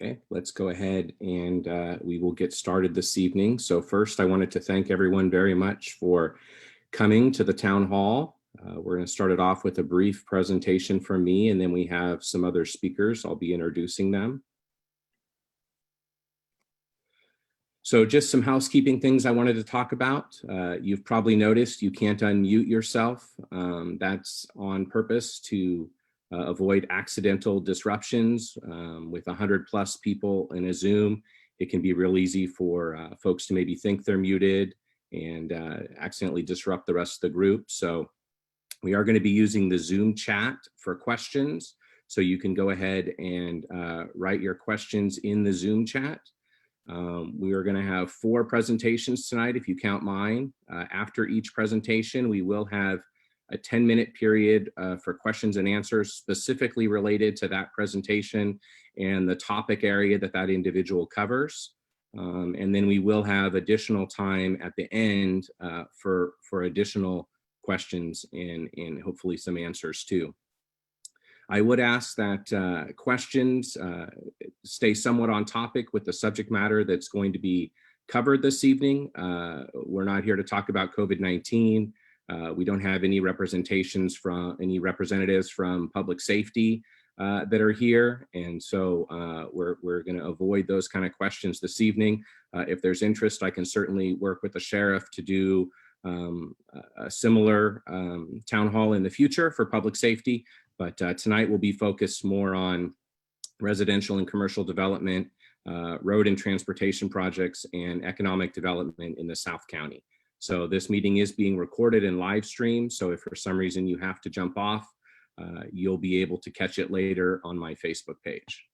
Okay, let's go ahead and we will get started this evening. So first, I wanted to thank everyone very much for coming to the town hall. We're going to start it off with a brief presentation from me, and then we have some other speakers. I'll be introducing them. So just some housekeeping things I wanted to talk about. You've probably noticed you can't unmute yourself. That's on purpose to avoid accidental disruptions. With 100+ people in a Zoom, it can be real easy for folks to maybe think they're muted and accidentally disrupt the rest of the group. So we are going to be using the Zoom chat for questions. So you can go ahead and write your questions in the Zoom chat. We are going to have 4 presentations tonight, if you count mine. After each presentation, we will have a 10-minute period for questions and answers specifically related to that presentation and the topic area that that individual covers. And then we will have additional time at the end for additional questions and hopefully some answers too. I would ask that questions stay somewhat on topic with the subject matter that's going to be covered this evening. We're not here to talk about COVID-19. We don't have any representations from any representatives from public safety that are here. And so we're going to avoid those kind of questions this evening. If there's interest, I can certainly work with the sheriff to do a similar town hall in the future for public safety. But tonight will be focused more on residential and commercial development, road and transportation projects, and economic development in the South County. So this meeting is being recorded and live streamed. So if for some reason you have to jump off, you'll be able to catch it later on my Facebook page.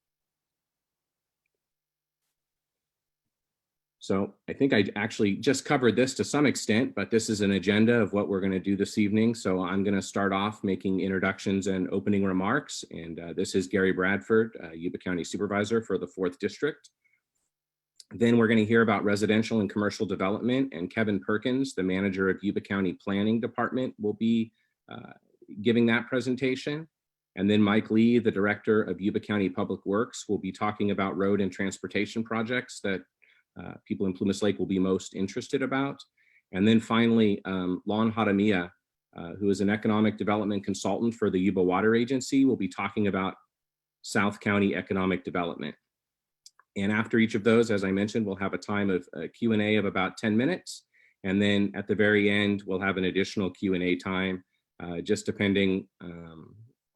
So I think I actually just covered this to some extent, but this is an agenda of what we're going to do this evening. So I'm going to start off making introductions and opening remarks. And this is Gary Bradford, Yuba County Supervisor for the 4th District. Then we're going to hear about residential and commercial development, and Kevin Perkins, the manager of Yuba County Planning Department, will be giving that presentation. And then Mike Lee, the director of Yuba County Public Works, will be talking about road and transportation projects that people in Plumas Lake will be most interested about. And then finally, Lon Hadamia, who is an economic development consultant for the Yuba Water Agency, will be talking about South County economic development. And after each of those, as I mentioned, we'll have a time of Q&A of about 10 minutes. And then at the very end, we'll have an additional Q&A time, just depending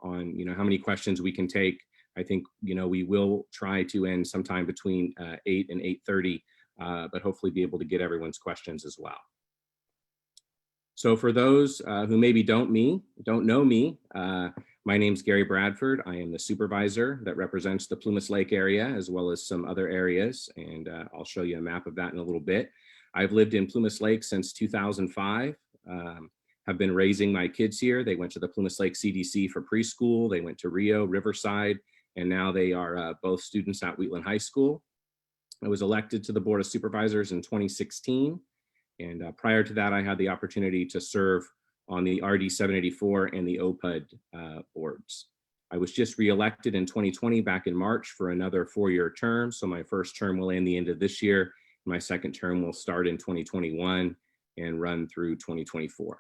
on how many questions we can take. I think we will try to end sometime between 8 and 8:30, but hopefully be able to get everyone's questions as well. So for those who maybe don't know me, my name's Gary Bradford. I am the supervisor that represents the Plumas Lake area as well as some other areas, and I'll show you a map of that in a little bit. I've lived in Plumas Lake since 2005. Have been raising my kids here. They went to the Plumas Lake CDC for preschool. They went to Rio, Riverside, and now they are both students at Wheatland High School. I was elected to the Board of Supervisors in 2016. And prior to that, I had the opportunity to serve on the RD 784 and the OPUD boards. I was just reelected in 2020 back in March for another 4-year term. So my first term will end the end of this year. My second term will start in 2021 and run through 2024.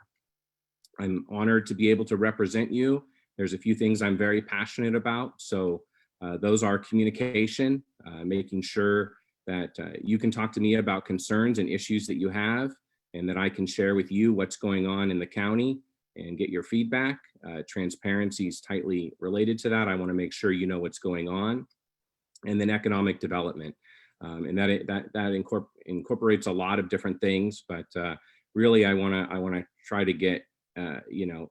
I'm honored to be able to represent you. There's a few things I'm very passionate about. So those are communication, making sure that you can talk to me about concerns and issues that you have, and that I can share with you what's going on in the county and get your feedback. Transparency is tightly related to that. I want to make sure you know what's going on. And then economic development. And that incorporates a lot of different things, but really I want to try to get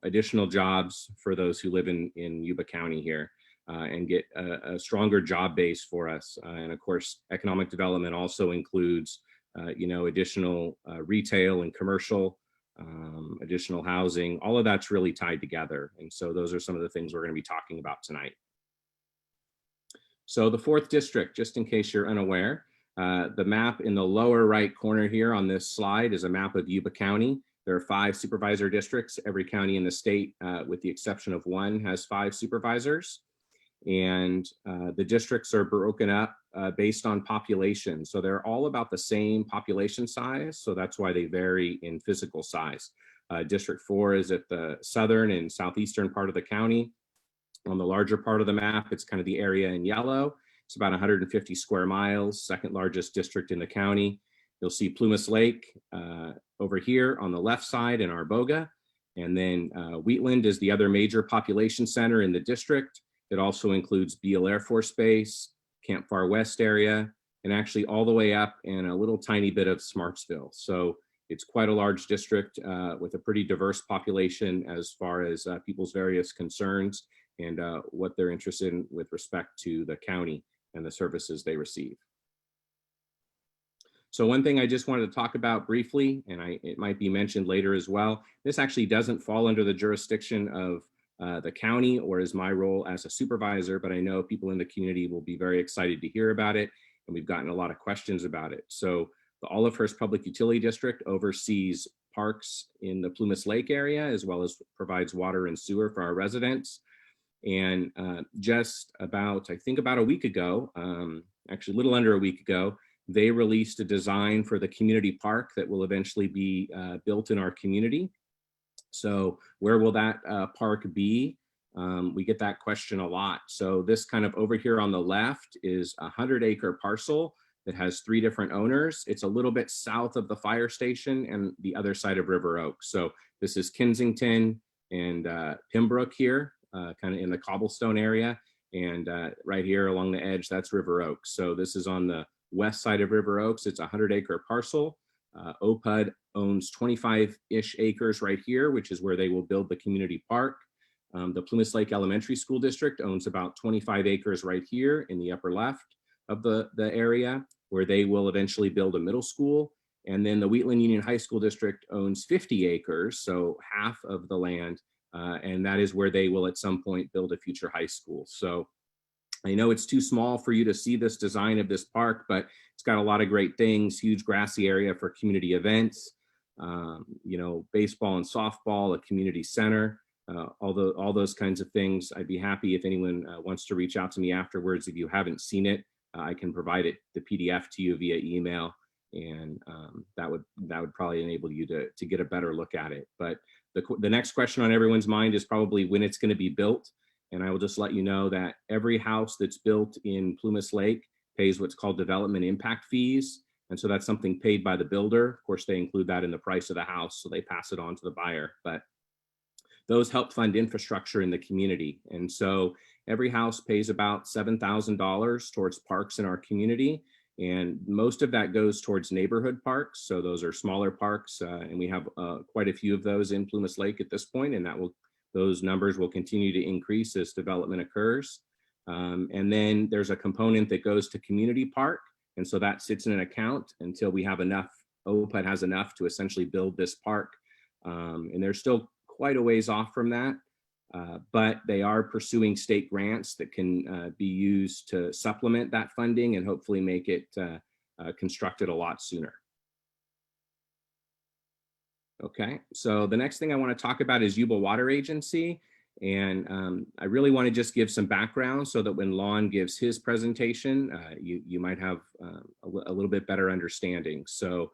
additional jobs for those who live in Yuba County here. And get a stronger job base for us. And of course, economic development also includes, additional retail and commercial, additional housing. All of that's really tied together. And so those are some of the things we're going to be talking about tonight. So the 4th District, just in case you're unaware, the map in the lower right corner here on this slide is a map of Yuba County. There are 5 supervisor districts. Every county in the state, with the exception of one, has 5 supervisors. And the districts are broken up based on population. So they're all about the same population size. So that's why they vary in physical size. District 4 is at the southern and southeastern part of the county. On the larger part of the map, it's kind of the area in yellow. It's about 150 square miles, second largest district in the county. You'll see Plumas Lake over here on the left side in Arboga. And then Wheatland is the other major population center in the district. It also includes Beale Air Force Base, Camp Far West area, and actually all the way up and a little tiny bit of Smartsville. So it's quite a large district with a pretty diverse population as far as people's various concerns and what they're interested in with respect to the county and the services they receive. So one thing I just wanted to talk about briefly, and it might be mentioned later as well, this actually doesn't fall under the jurisdiction of the county or is my role as a supervisor, but I know people in the community will be very excited to hear about it, and we've gotten a lot of questions about it. So the Olivehurst Public Utility District oversees parks in the Plumas Lake area, as well as provides water and sewer for our residents. And just about, I think about a week ago, actually a little under a week ago, they released a design for the community park that will eventually be built in our community. So where will that park be? We get that question a lot. So this kind of over here on the left is a 100-acre parcel that has 3 different owners. It's a little bit south of the fire station and the other side of River Oak. So this is Kensington and Pembroke here, kind of in the cobblestone area. And right here along the edge, that's River Oaks. So this is on the west side of River Oaks. It's a 100-acre parcel. OPUD owns 25-ish acres right here, which is where they will build the community park. The Plumas Lake Elementary School District owns about 25 acres right here in the upper left of the area, where they will eventually build a middle school. And then the Wheatland Union High School District owns 50 acres, so half of the land, and that is where they will at some point build a future high school. So I know it's too small for you to see this design of this park, but it's got a lot of great things, huge grassy area for community events, you know, baseball and softball, a community center, all those kinds of things. I'd be happy if anyone wants to reach out to me afterwards. If you haven't seen it, I can provide the PDF to you via email, and that would probably enable you to get a better look at it. But the next question on everyone's mind is probably when it's going to be built. And I will just let you know that every house that's built in Plumas Lake pays what's called development impact fees. And so that's something paid by the builder. Of course, they include that in the price of the house, so they pass it on to the buyer. But those help fund infrastructure in the community. And so every house pays about $7,000 towards parks in our community. And most of that goes towards neighborhood parks. So those are smaller parks, and we have quite a few of those in Plumas Lake at this point, and those numbers will continue to increase as development occurs. And then there's a component that goes to community park. And so that sits in an account until we have enough, OPUD has enough to essentially build this park. And they're still quite a ways off from that, but they are pursuing state grants that can be used to supplement that funding and hopefully make it constructed a lot sooner. Okay, so the next thing I want to talk about is Yuba Water Agency. And I really want to just give some background so that when Lon gives his presentation, you might have a little bit better understanding. So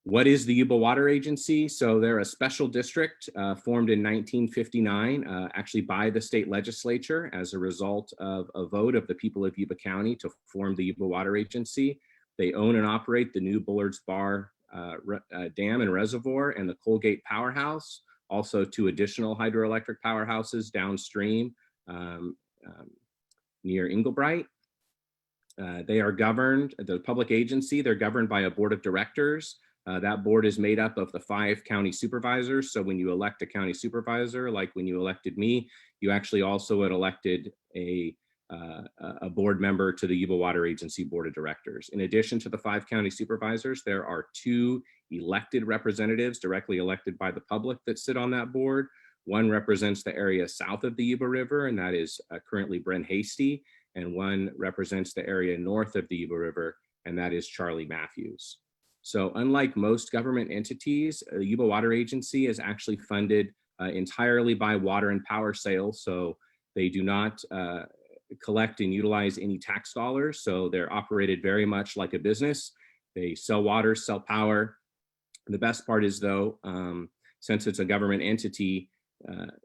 what is the Yuba Water Agency? So they're a special district formed in 1959, actually by the state legislature as a result of a vote of the people of Yuba County to form the Yuba Water Agency. They own and operate the new Bullard's Bar Dam and Reservoir and the Colgate Powerhouse, also 2 additional hydroelectric powerhouses downstream near Inglebright. They are governed, the public agency, they're governed by a board of directors. That board is made up of the 5 county supervisors. So when you elect a county supervisor, like when you elected me, you actually also had elected a board member to the Yuba Water Agency Board of Directors. In addition to the 5 county supervisors, there are 2 elected representatives directly elected by the public that sit on that board. One represents the area south of the Yuba River, and that is currently Brent Hasty, and one represents the area north of the Yuba River, and that is Charlie Matthews. So unlike most government entities, the Yuba Water Agency is actually funded entirely by water and power sales. So they do not collect and utilize any tax dollars. So they're operated very much like a business. They sell water, sell power. The best part is, though, since it's a government entity,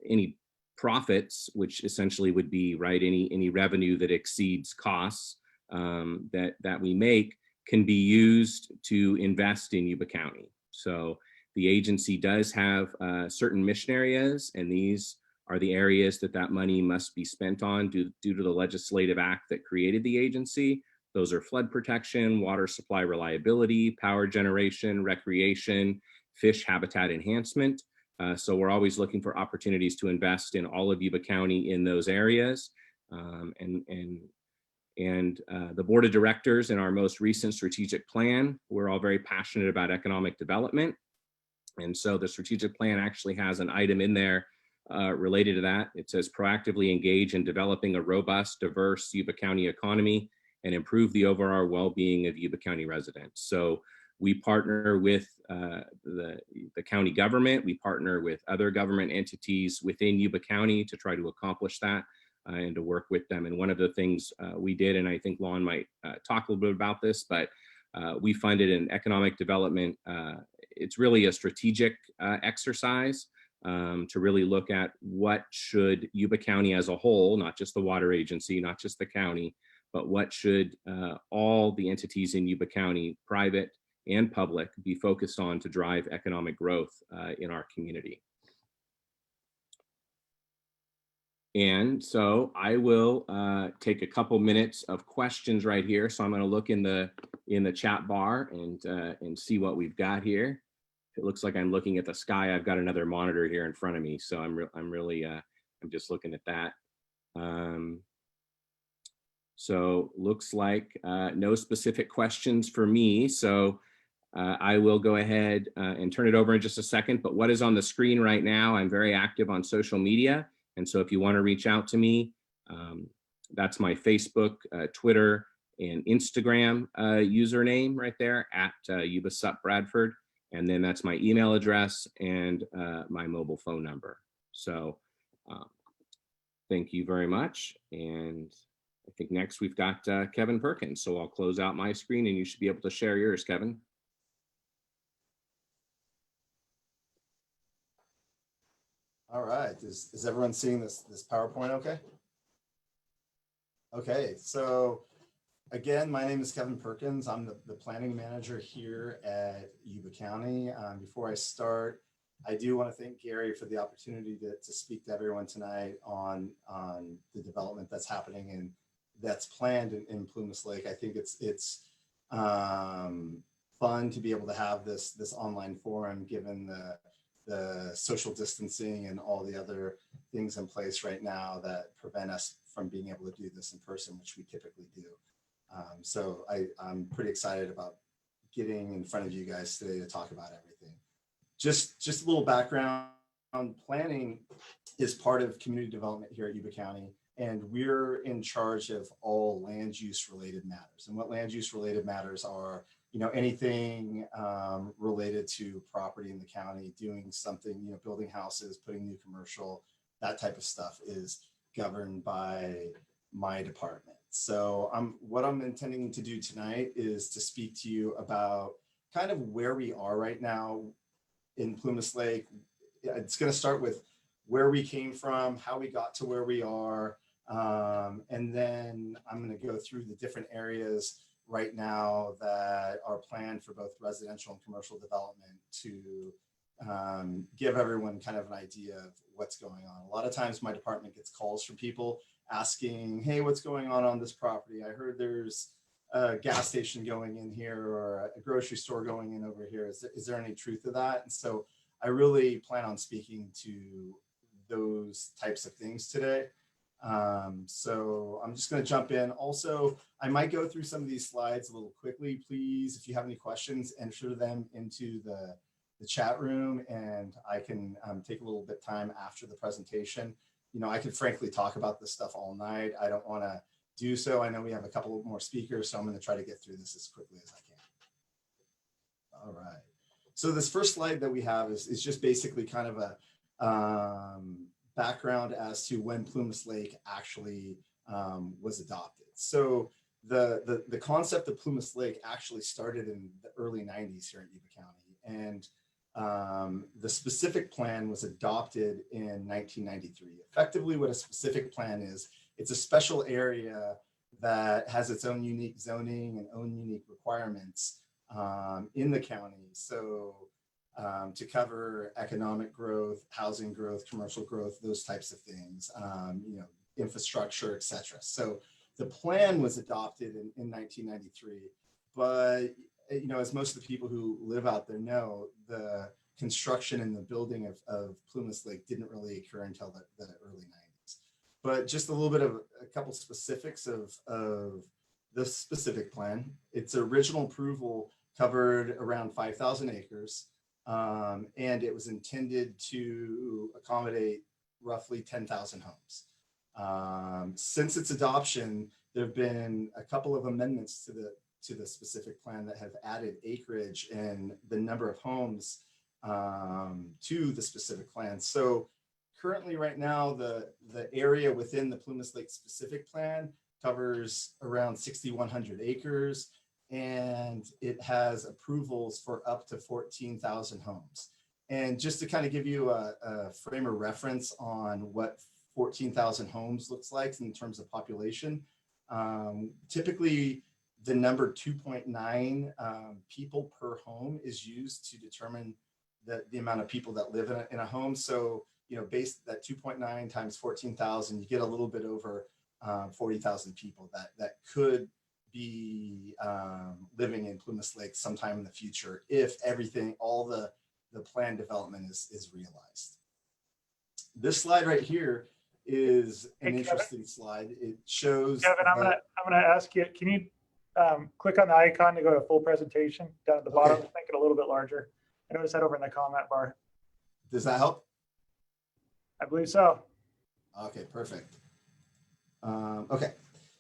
any profits, which essentially would be, right, any revenue that exceeds costs that we make, can be used to invest in Yuba County. So the agency does have certain mission areas, and these are the areas that money must be spent on due to the legislative act that created the agency. Those are flood protection, water supply reliability, power generation, recreation, fish habitat enhancement. So we're always looking for opportunities to invest in all of Yuba County in those areas. The board of directors in our most recent strategic plan, we're all very passionate about economic development. And so the strategic plan actually has an item in there related to that. It says proactively engage in developing a robust, diverse Yuba County economy and improve the overall well-being of Yuba County residents. So we partner with the county government. We partner with other government entities within Yuba County to try to accomplish that and to work with them. And one of the things we did, and I think Lon might talk a little bit about this, but we funded an economic development. It's really a strategic exercise to really look at what should Yuba County as a whole, not just the water agency, not just the county, but what should all the entities in Yuba County, private and public, be focused on to drive economic growth in our community. And so I will take a couple minutes of questions right here. So I'm going to look in the chat bar and see what we've got here. It looks like I'm looking at the sky. I've got another monitor here in front of me, so I'm just looking at that. So looks like no specific questions for me. So I will go ahead and turn it over in just a second. But what is on the screen right now, I'm very active on social media. And so if you want to reach out to me, that's my Facebook, Twitter, and Instagram username right there at Yuba Sup Bradford. And then that's my email address and my mobile phone number. So thank you very much. And I think next we've got Kevin Perkins. So I'll close out my screen and you should be able to share yours, Kevin. All right, is everyone seeing this PowerPoint okay? Okay, so again, my name is Kevin Perkins. I'm the planning manager here at Yuba County. Before I start, I do want to thank Gary for the opportunity to speak to everyone tonight on the development that's happening and that's planned in Plumas Lake. I think it's fun to be able to have this online forum given the social distancing and all the other things in place right now that prevent us from being able to do this in person, which we typically do. So I'm pretty excited about getting in front of you guys today to talk about everything. Just a little background. Planning is part of community development here at Yuba County, and we're in charge of all land use related matters. And what land use related matters are, anything related to property in the county, doing something, building houses, putting new commercial, that type of stuff is governed by my department. So what I'm intending to do tonight is to speak to you about kind of where we are right now in Plumas Lake. It's going to start with where we came from, how we got to where we are, and then I'm going to go through the different areas right now that are planned for both residential and commercial development to give everyone kind of an idea of what's going on. A lot of times my department gets calls from people asking, hey, what's going on this property? I heard there's a gas station going in here or a grocery store going in over here. Is there any truth to that? And so I really plan on speaking to those types of things today. So I'm just going to jump in. Also, I might go through some of these slides a little quickly. Please, if you have any questions, enter them into the chat room, and I can take a little bit of time after the presentation. I could frankly talk about this stuff all night. I don't want to do so. I know we have a couple more speakers, so I'm going to try to get through this as quickly as I can. All right. So this first slide that we have is just basically kind of a background as to when Plumas Lake actually was adopted. So the concept of Plumas Lake actually started in the early 90s here in Yuba County. And the specific plan was adopted in 1993. Effectively, what a specific plan is, it's a special area that has its own unique zoning and own unique requirements in the county. So to cover economic growth, housing growth, commercial growth, those types of things, infrastructure, et cetera. So the plan was adopted in 1993, but as most of the people who live out there know, the construction and the building of Plumas Lake didn't really occur until the early 90s. But just a little bit of a couple specifics of the specific plan. Its original approval covered around 5,000 acres, and it was intended to accommodate roughly 10,000 homes. Since its adoption, there have been a couple of amendments to the specific plan that have added acreage and the number of homes to the specific plan. So currently right now, the area within the Plumas Lake specific plan covers around 6,100 acres, and it has approvals for up to 14,000 homes. And just to kind of give you a frame of reference on what 14,000 homes looks like in terms of population, typically the number 2.9 people per home is used to determine the amount of people that live in a home. So, based that 2.9 times 14,000, you get a little bit over 40,000 people that could be living in Plumas Lake sometime in the future if all the planned development is realized. This slide right here is an interesting slide. It shows. Kevin, I'm gonna ask you. Can you click on the icon to go to full presentation down at the bottom? Make it a little bit larger. I noticed that over in the comment bar. Does that help? I believe so. Okay, perfect. Okay,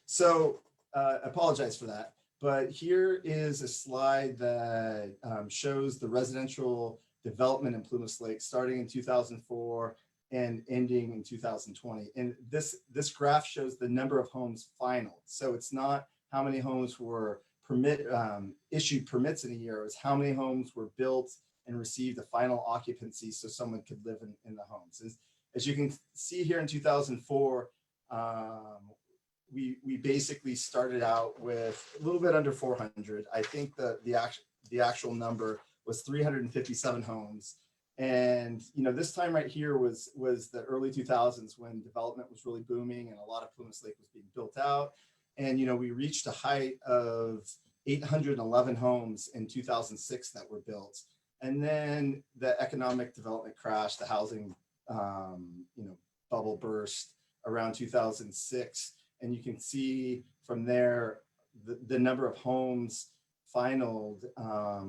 so I apologize for that, but here is a slide that shows the residential development in Plumas Lake starting in 2004 and ending in 2020. And this graph shows the number of homes final. So it's not how many homes were issued permits in a year, it's how many homes were built and received a final occupancy so someone could live in the homes. As you can see here in 2004, we basically started out with a little bit under 400. I think the actual number was 357 homes. And this time right here was the early 2000s when development was really booming and a lot of Plumas Lake was being built out. And we reached a height of 811 homes in 2006 that were built. And then the economic development crashed, the housing bubble burst around 2006. And you can see from there the number of homes finalized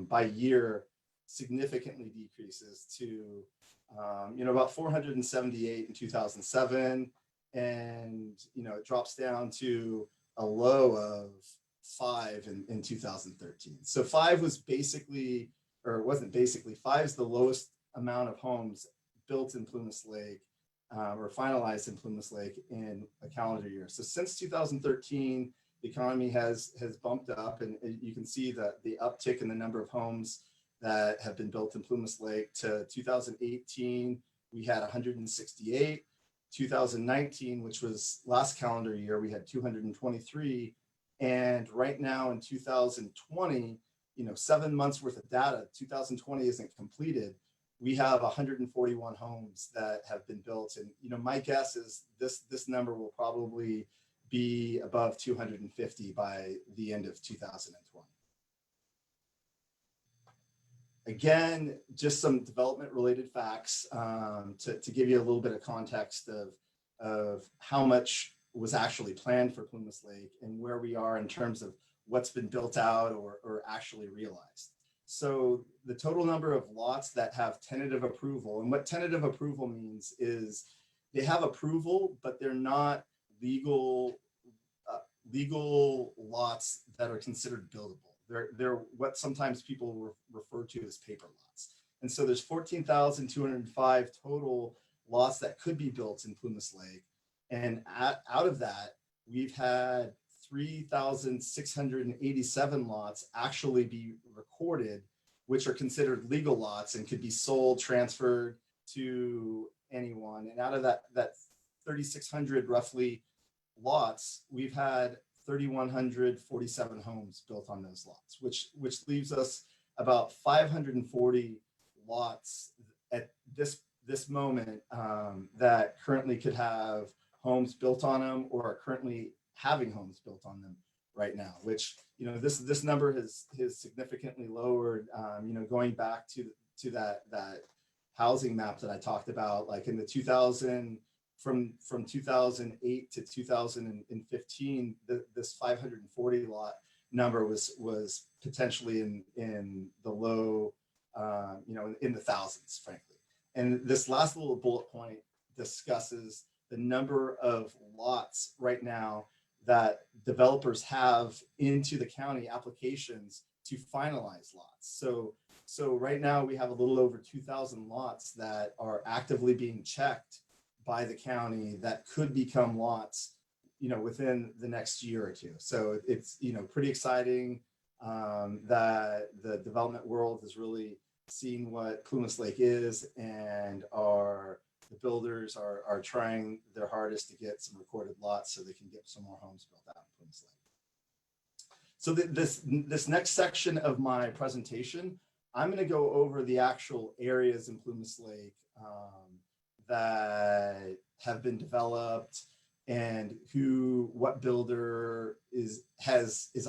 by year significantly decreases to about 478 in 2007, and it drops down to a low of 5 in 2013. So 5 was basically, or it wasn't basically, 5 is the lowest amount of homes built in Plumas Lake or finalized in Plumas Lake in a calendar year. So since 2013, the economy has bumped up, and you can see that the uptick in the number of homes that have been built in Plumas Lake. To 2018, we had 168. 2019, which was last calendar year, we had 223. And right now in 2020, 7 months worth of data, 2020 isn't completed. We have 141 homes that have been built. And my guess is this number will probably be above 250 by the end of 2020. Again, just some development related facts to give you a little bit of context of how much was actually planned for Plumas Lake and where we are in terms of what's been built out or actually realized. So the total number of lots that have tentative approval, and what tentative approval means is they have approval, but they're not legal lots that are considered buildable. They're what sometimes people refer to as paper lots. And so there's 14,205 total lots that could be built in Plumas Lake. And out of that, we've had 3,687 lots actually be recorded, which are considered legal lots and could be sold, transferred to anyone. And out of that 3,600 roughly lots, we've had 3,147 homes built on those lots, which leaves us about 540 lots at this moment that currently could have homes built on them or are currently having homes built on them right now, which, you know, this number has significantly lowered, you know, going back to that housing map that I talked about, like in the 2000, from 2008 to 2015, this 540 lot number was potentially in the low, you know, in the thousands, frankly. And this last little bullet point discusses the number of lots right now that developers have into the county applications to finalize lots. So right now we have a little over 2,000 lots that are actively being checked by the county that could become lots, you know, within the next year or two. So it's, you know, pretty exciting that the development world has really seen what Plumas Lake is, and the builders are trying their hardest to get some recorded lots so they can get some more homes built out in Plumas Lake. So this next section of my presentation, I'm going to go over the actual areas in Plumas Lake that have been developed and what builder is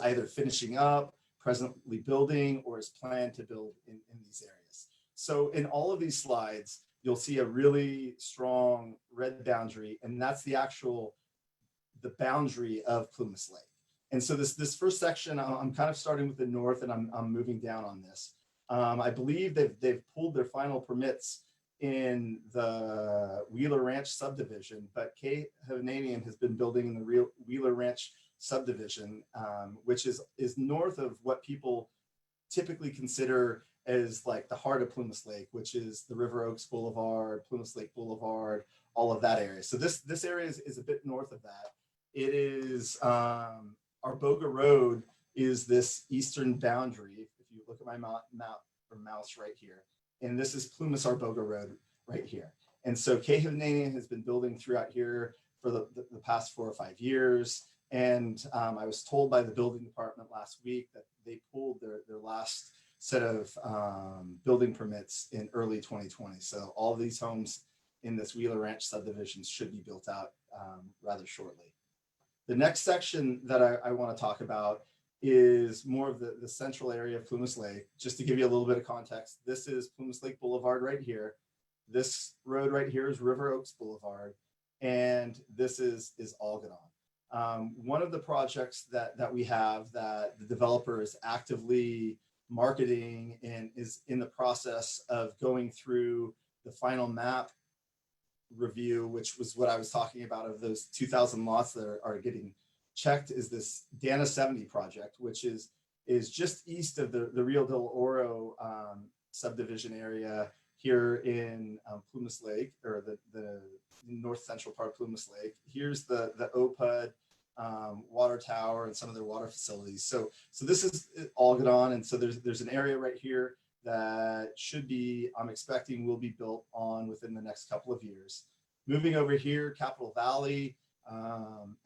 either finishing up, presently building, or is planned to build in these areas. So in all of these slides, you'll see a really strong red boundary, and that's the boundary of Plumas Lake. And so this first section, I'm kind of starting with the north, and I'm moving down on this. I believe they've pulled their final permits in the Wheeler Ranch subdivision, but K. Hovnanian has been building in the Wheeler Ranch subdivision, which is north of what people typically consider as like the heart of Plumas Lake, which is the River Oaks Boulevard, Plumas Lake Boulevard, all of that area. So this area is a bit north of that. It is Arboga Road is this eastern boundary. If you look at my mouse right here, and this is Plumas Arboga Road right here. And so K. Hovnanian has been building throughout here for the past 4 or 5 years. And I was told by the building department last week that they pulled their last set of building permits in early 2020. So all of these homes in this Wheeler Ranch subdivision should be built out rather shortly. The next section that I want to talk about is more of the central area of Plumas Lake. Just to give you a little bit of context, this is Plumas Lake Boulevard right here. This road right here is River Oaks Boulevard, and this is Algodon. One of the projects that we have that the developer is actively marketing and is in the process of going through the final map review, which was what I was talking about of those 2,000 lots that are getting checked, is this Dana 70 project, which is just east of the Rio del Oro subdivision area here in Plumas Lake, or the north central part of Plumas Lake. Here's the OPUD water tower and some of their water facilities. So this is Algodon, and so there's an area right here that I'm expecting will be built on within the next couple of years. Moving over here, Capitol Valley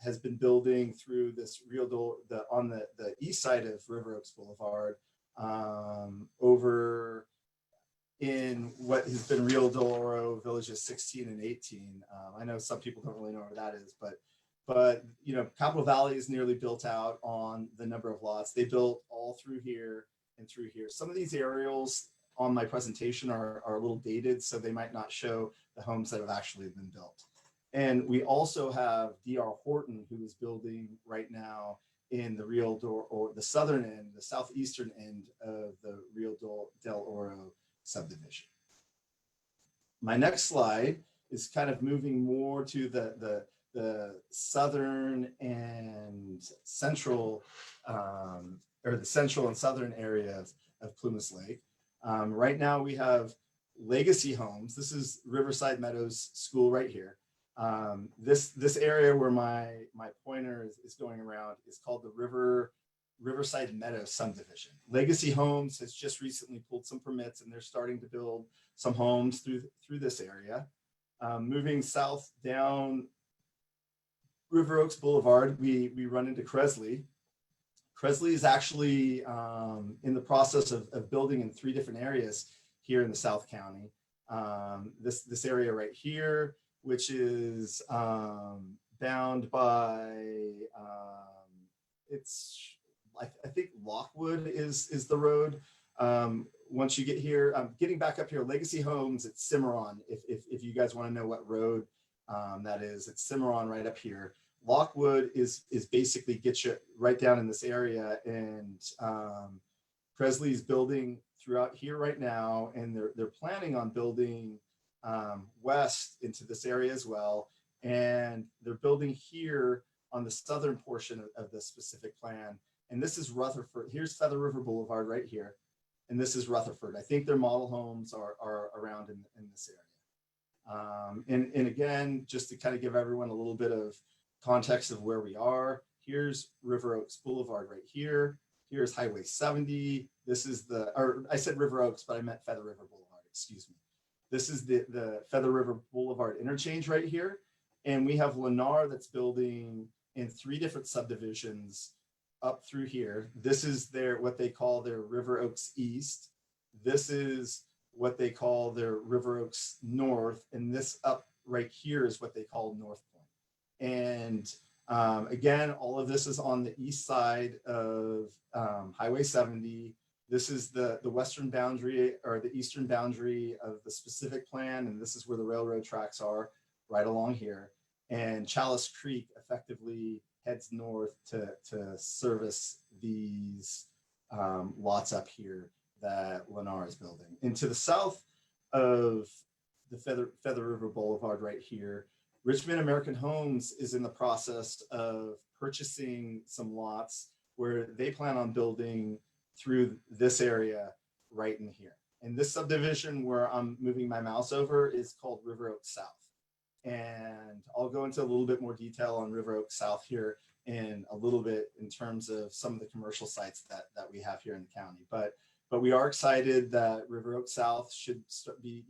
has been building through this on the east side of River Oaks Boulevard, over in what has been Rio del Oro villages 16 and 18. I know some people don't really know where that is, but you know, Capitol Valley is nearly built out on the number of lots. They built all through here and through here. Some of these aerials on my presentation are a little dated, so they might not show the homes that have actually been built. And we also have D.R. Horton, who is building right now in the the southern end, the southeastern end of the Rio del Oro subdivision. My next slide is kind of moving more to the southern and central, or the central and southern area of Plumas Lake. Right now we have legacy homes. This is Riverside Meadows School right here. This area where my pointer is going around is called the Riverside Meadows Subdivision. Legacy Homes has just recently pulled some permits, and they're starting to build some homes through this area. Moving south down River Oaks Boulevard, we run into Cresley. Cresley is actually in the process of building in 3 different areas here in the South County. This area right here, which is bound by, I think Lockwood is the road. Once you get here, getting back up here, Legacy Homes, it's Cimarron. If you guys want to know what road that is, it's Cimarron right up here. Lockwood is basically gets you right down in this area, and Cresley's building throughout here right now, and they're planning on building west into this area as well, and they're building here on the southern portion of this specific plan. And this is Rutherford. Here's Feather River Boulevard right here, and this is Rutherford. I think their model homes are around in this area. And again, just to kind of give everyone a little bit of context of where we are, here's River Oaks Boulevard right here. Here's Highway 70. This is I said River Oaks, but I meant Feather River Boulevard, excuse me. This is the Feather River Boulevard interchange right here. And we have Lennar that's building in 3 different subdivisions up through here. This is what they call their River Oaks East. This is what they call their River Oaks North. And this up right here is what they call North Point. And again, all of this is on the east side of Highway 70. This is the western boundary or the eastern boundary of the specific plan. And this is where the railroad tracks are, right along here. And Chalice Creek effectively heads north to service these lots up here that Lennar is building. And to the south of the Feather River Boulevard right here, Richmond American Homes is in the process of purchasing some lots where they plan on building through this area right in here. And this subdivision where I'm moving my mouse over is called River Oaks South. And I'll go into a little bit more detail on River Oaks South here in a little bit in terms of some of the commercial sites that we have here in the county. But we are excited that River Oaks South should be,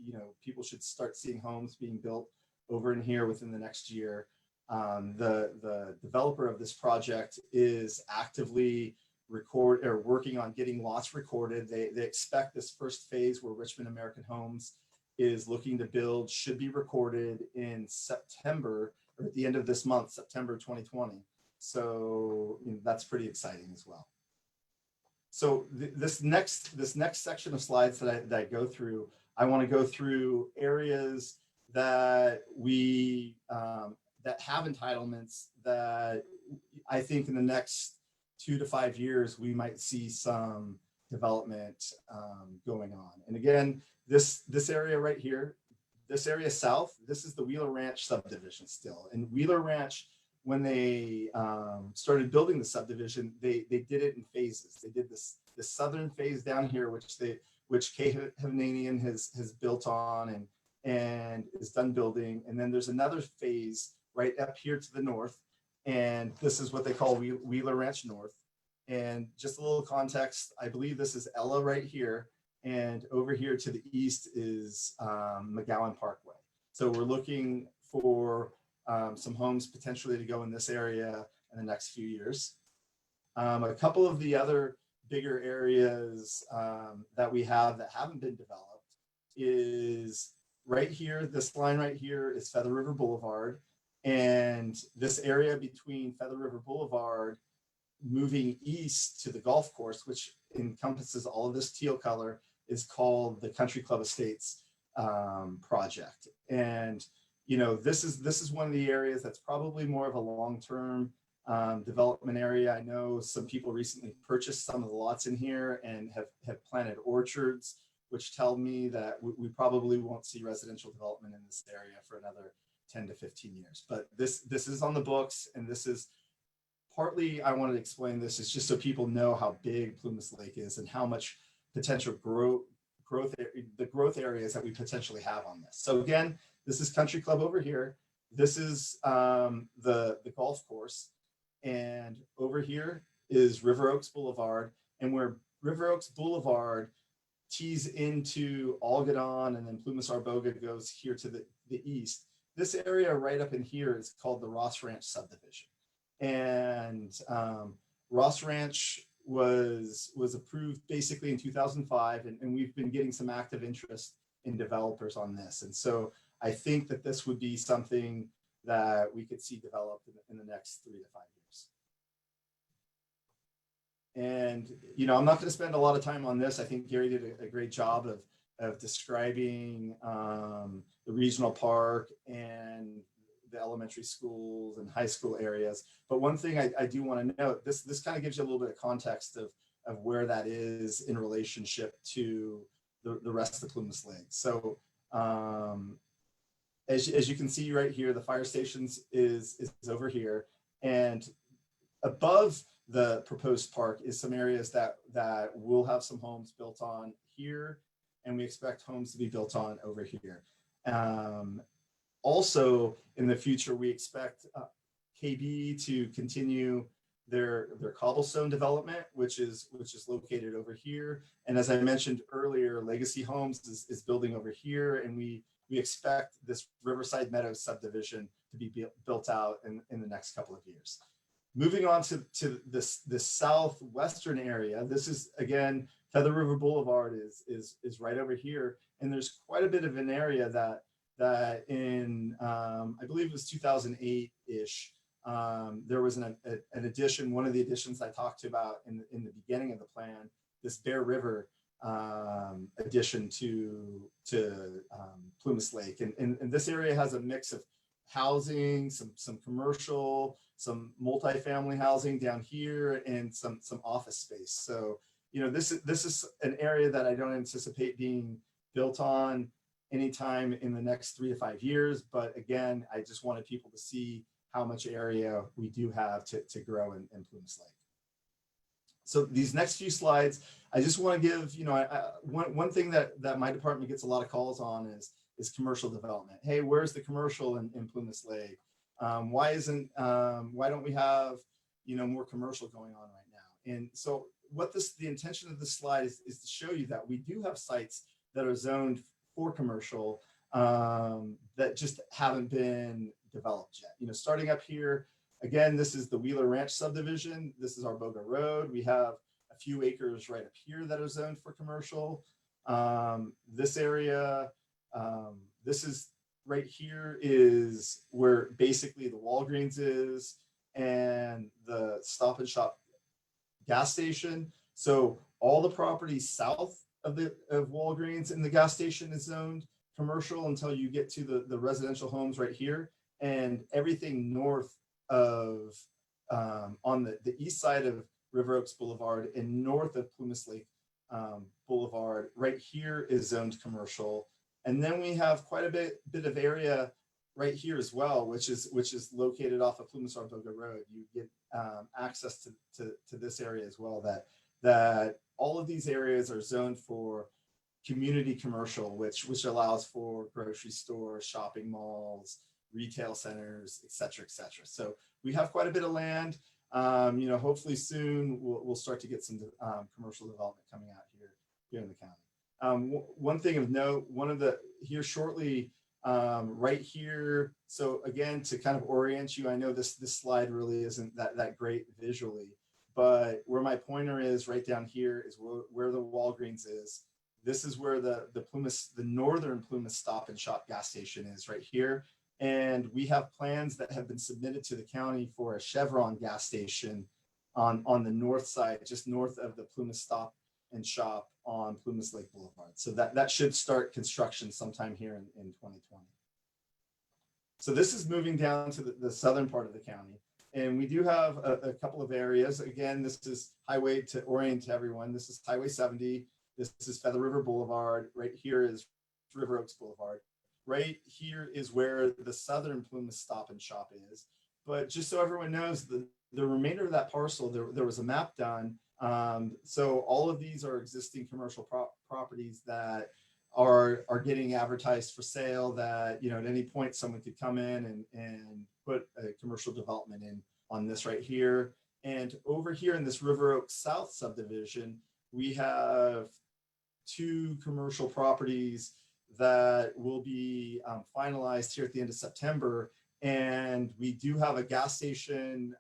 people should start seeing homes being built over in here within the next year. The developer of this project is actively working on getting lots recorded. They expect this first phase where Richmond American Homes is looking to build should be recorded in September, or at the end of this month, September 2020. So that's pretty exciting as well. So this next section of slides that I go through, I want to go through areas that we that have entitlements that I think in the next 2 to 5 years we might see some development going on. And again, this area right here, this area south, this is the Wheeler Ranch subdivision still. And Wheeler Ranch, when they started building the subdivision, they did it in phases. They did this southern phase down here, which Kay Hovnanian has built on and is done building. And then there's another phase right up here to the north. And this is what they call Wheeler Ranch North. And just a little context, I believe this is Ella right here. And over here to the east is McGowan Parkway. So we're looking for some homes potentially to go in this area in the next few years. A couple of the other bigger areas that we have that haven't been developed is right here. This line right here is Feather River Boulevard. And this area between Feather River Boulevard moving east to the golf course, which encompasses all of this teal color, is called the Country Club Estates project. And this is one of the areas that's probably more of a long-term development area. I know some people recently purchased some of the lots in here and have planted orchards, which tell me that we probably won't see residential development in this area for another 10 to 15 years. But this is on the books, and this is partly, I wanted to explain this is just so people know how big Plumas Lake is and how much potential growth areas that we potentially have on this. So again, this is Country Club over here. this is the golf course. And over here is River Oaks Boulevard. And where River Oaks Boulevard tees into Algodon and then Plumas Arboga goes here to the east, this area right up in here is called the Ross Ranch Subdivision. And Ross Ranch was approved basically in 2005, and we've been getting some active interest in developers on this. And so I think that this would be something that we could see developed in the next 3 to 5 years. And, you know, I'm not going to spend a lot of time on this. I think Gary did a great job of describing the regional park and the elementary schools and high school areas. But one thing I do want to note, this kind of gives you a little bit of context of where that is in relationship to the rest of the Plumas Lake. So as you can see right here, the fire stations is over here, and above the proposed park is some areas that will have some homes built on here, and we expect homes to be built on over here. Also, in the future, we expect KB to continue their cobblestone development, which is located over here. And as I mentioned earlier, Legacy Homes is building over here, and we expect this Riverside Meadows subdivision to be built out in the next couple of years. Moving on to this southwestern area, this is again Feather River Boulevard is right over here, and there's quite a bit of an area that in I believe it was 2008-ish, there was an addition, one of the additions I talked about in the beginning of the plan, this Bear River addition to Plumas Lake, and this area has a mix of housing, some commercial, some multifamily housing down here, and some office space. So, you know, this is an area that I don't anticipate being built on anytime in the next 3 to 5 years. But again, I just wanted people to see how much area we do have to grow in Plumas Lake. So these next few slides, I just want to give, you know, one thing that my department gets a lot of calls on is commercial development. Hey, where's the commercial in Plumas Lake? Why don't we have, you know, more commercial going on right now? And so the intention of this slide is to show you that we do have sites that are zoned for commercial that just haven't been developed yet. You know, starting up here, again, this is the Wheeler Ranch subdivision. This is Arboga Road. We have a few acres right up here that are zoned for commercial. This area, this is right here is where basically the Walgreens is and the Stop and Shop gas station. So all the property south of Walgreens and the gas station is zoned commercial until you get to the residential homes right here, and everything north of on the east side of River Oaks Boulevard and north of Plumas Lake Boulevard right here is zoned commercial. And then we have quite a bit of area right here as well, which is located off of Plumas Arboga Road. You get access to this area as well. That all of these areas are zoned for community commercial, which allows for grocery stores, shopping malls, retail centers, et cetera, et cetera. So we have quite a bit of land. You know, hopefully soon we'll start to get some commercial development coming out here in the county. One thing of note, here shortly, right here. So again, to kind of orient you, I know this slide really isn't that great visually, but where my pointer is right down here is where the Walgreens is. This is where the northern Plumas Stop and Shop gas station is right here. And we have plans that have been submitted to the county for a Chevron gas station on the north side, just north of the Plumas Stop and Shop on Plumas Lake Boulevard. So that should start construction sometime here in 2020. So this is moving down to the southern part of the county. And we do have a couple of areas. Again, this is highway to orient to everyone. This is Highway 70. This is Feather River Boulevard. Right here is River Oaks Boulevard. Right here is where the southern Plumas Stop and Shop is. But just so everyone knows, the remainder of that parcel, there was a map done. So all of these are existing commercial properties that are getting advertised for sale that, you know, at any point someone could come in and put a commercial development in on this right here. And over here in this River Oaks South subdivision, we have 2 commercial properties that will be finalized here at the end of September. And we do have a gas station.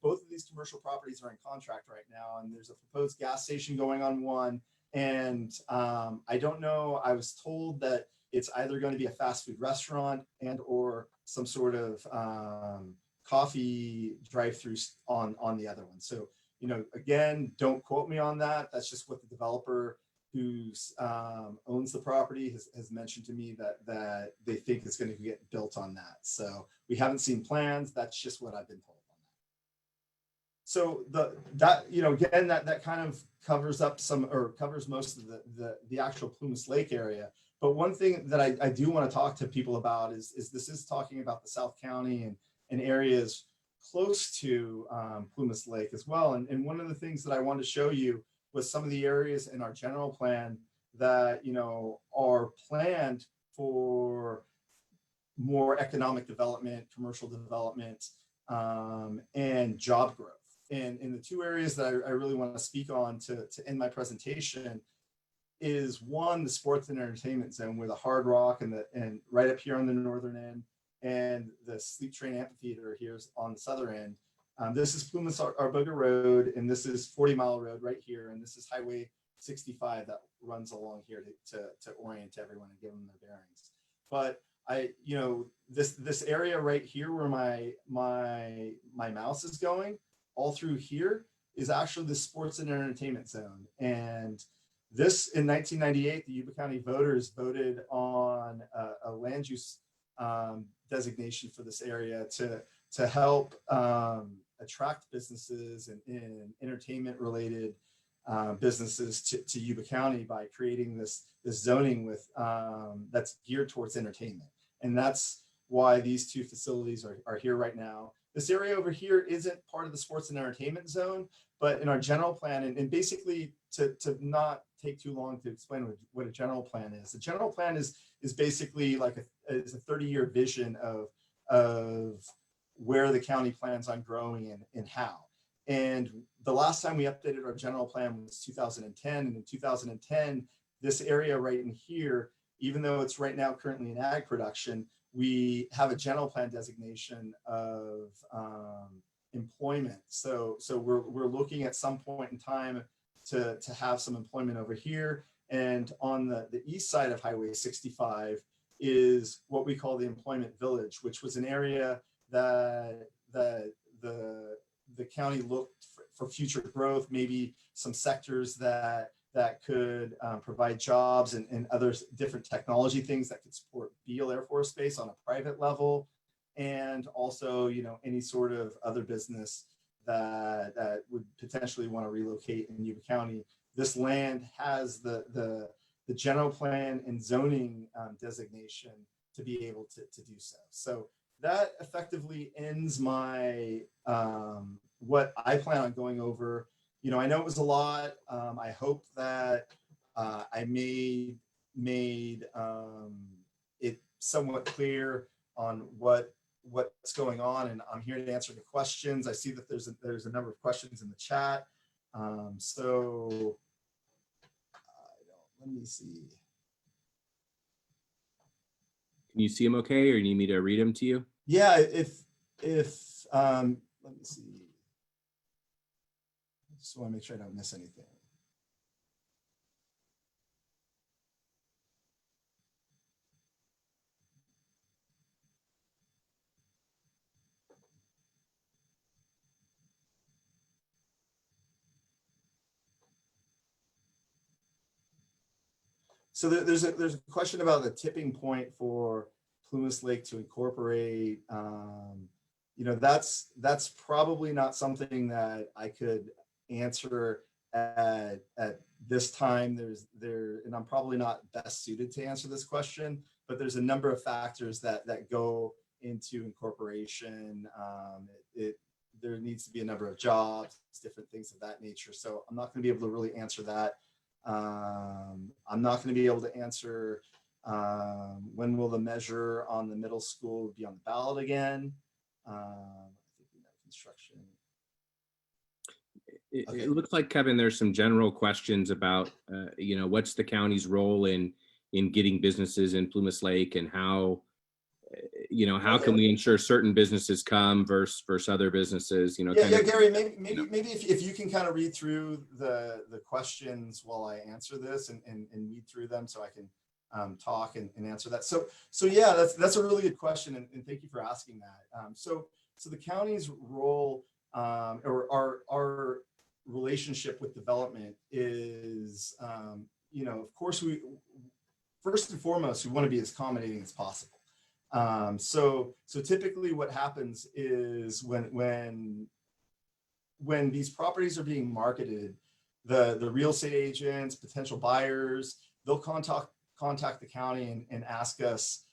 Both of these commercial properties are in contract right now, and there's a proposed gas station going on one. And I don't know, I was told that it's either going to be a fast food restaurant and or some sort of coffee drive-through on the other one. So, you know, again, don't quote me on that. That's just what the developer who owns the property has mentioned to me that they think is going to get built on that. So we haven't seen plans. That's just what I've been told on that. So that you know, again, that kind of covers up covers most of the actual Plumas Lake area. But one thing that I do want to talk to people about is this is talking about the South County and areas close to Plumas Lake as well. And one of the things that I wanted to show you was some of the areas in our general plan that, you know, are planned for more economic development, commercial development, and job growth. And in the 2 areas that I really want to speak on to end my presentation is one, the sports and entertainment zone, where the Hard Rock and right up here on the northern end, and the Sleep Train Amphitheater here is on the southern end. This is Plumas Arboga Road, and this is 40 Mile Road right here, and this is Highway 65 that runs along here to orient everyone and give them their bearings. But you know, this area right here where my mouse is going, all through here is actually the sports and entertainment zone. And this, in 1998, the Yuba County voters voted on a land use designation for this area to help attract businesses and entertainment related businesses to Yuba County by creating this zoning with that's geared towards entertainment. And that's why these 2 facilities are here right now. This area over here isn't part of the sports and entertainment zone, but in our general plan, and basically to not take too long to explain what a general plan is. The general plan is basically like a 30-year vision of where the county plans on growing and how. And the last time we updated our general plan was 2010. And in 2010, this area right in here, even though it's right now currently in ag production, we have a general plan designation of employment. So we're looking at some point in time to have some employment over here. And on the east side of Highway 65 is what we call the employment village, which was an area that the county looked for future growth, maybe some sectors that could provide jobs and other different technology things that could support Beale Air Force Base on a private level, and also, you know, any sort of other business that would potentially want to relocate in Yuba County. This land has the general plan and zoning designation to be able to do so. So that effectively ends my what I plan on going over. You know, I know it was a lot. I hope that I made it somewhat clear on what's going on, and I'm here to answer the questions. I see that there's a number of questions in the chat. So let me see. Can you see them okay, or you need me to read them to you? Yeah, if let me see. I just want to make sure I don't miss anything. So there's a question about the tipping point for Plumas Lake to incorporate. You know, that's probably not something that I could answer at this time. And I'm probably not best suited to answer this question, but there's a number of factors that go into incorporation. There needs to be a number of jobs, different things of that nature. So I'm not going to be able to really answer that I'm not going to be able to answer when will the measure on the middle school be on the ballot again. I think we know construction. Okay. It looks like, Kevin, there's some general questions about, what's the county's role in getting businesses in Plumas Lake, and how, how can we ensure certain businesses come versus other businesses, Yeah, Gary, maybe if you can kind of read through the questions while I answer this and read through them so I can talk and answer that. So yeah, that's a really good question, and thank you for asking that. So the county's role, or our relationship with development is, of course, we first and foremost, we want to be as accommodating as possible. So typically what happens is when these properties are being marketed, the real estate agents, potential buyers, they'll contact the county and ask us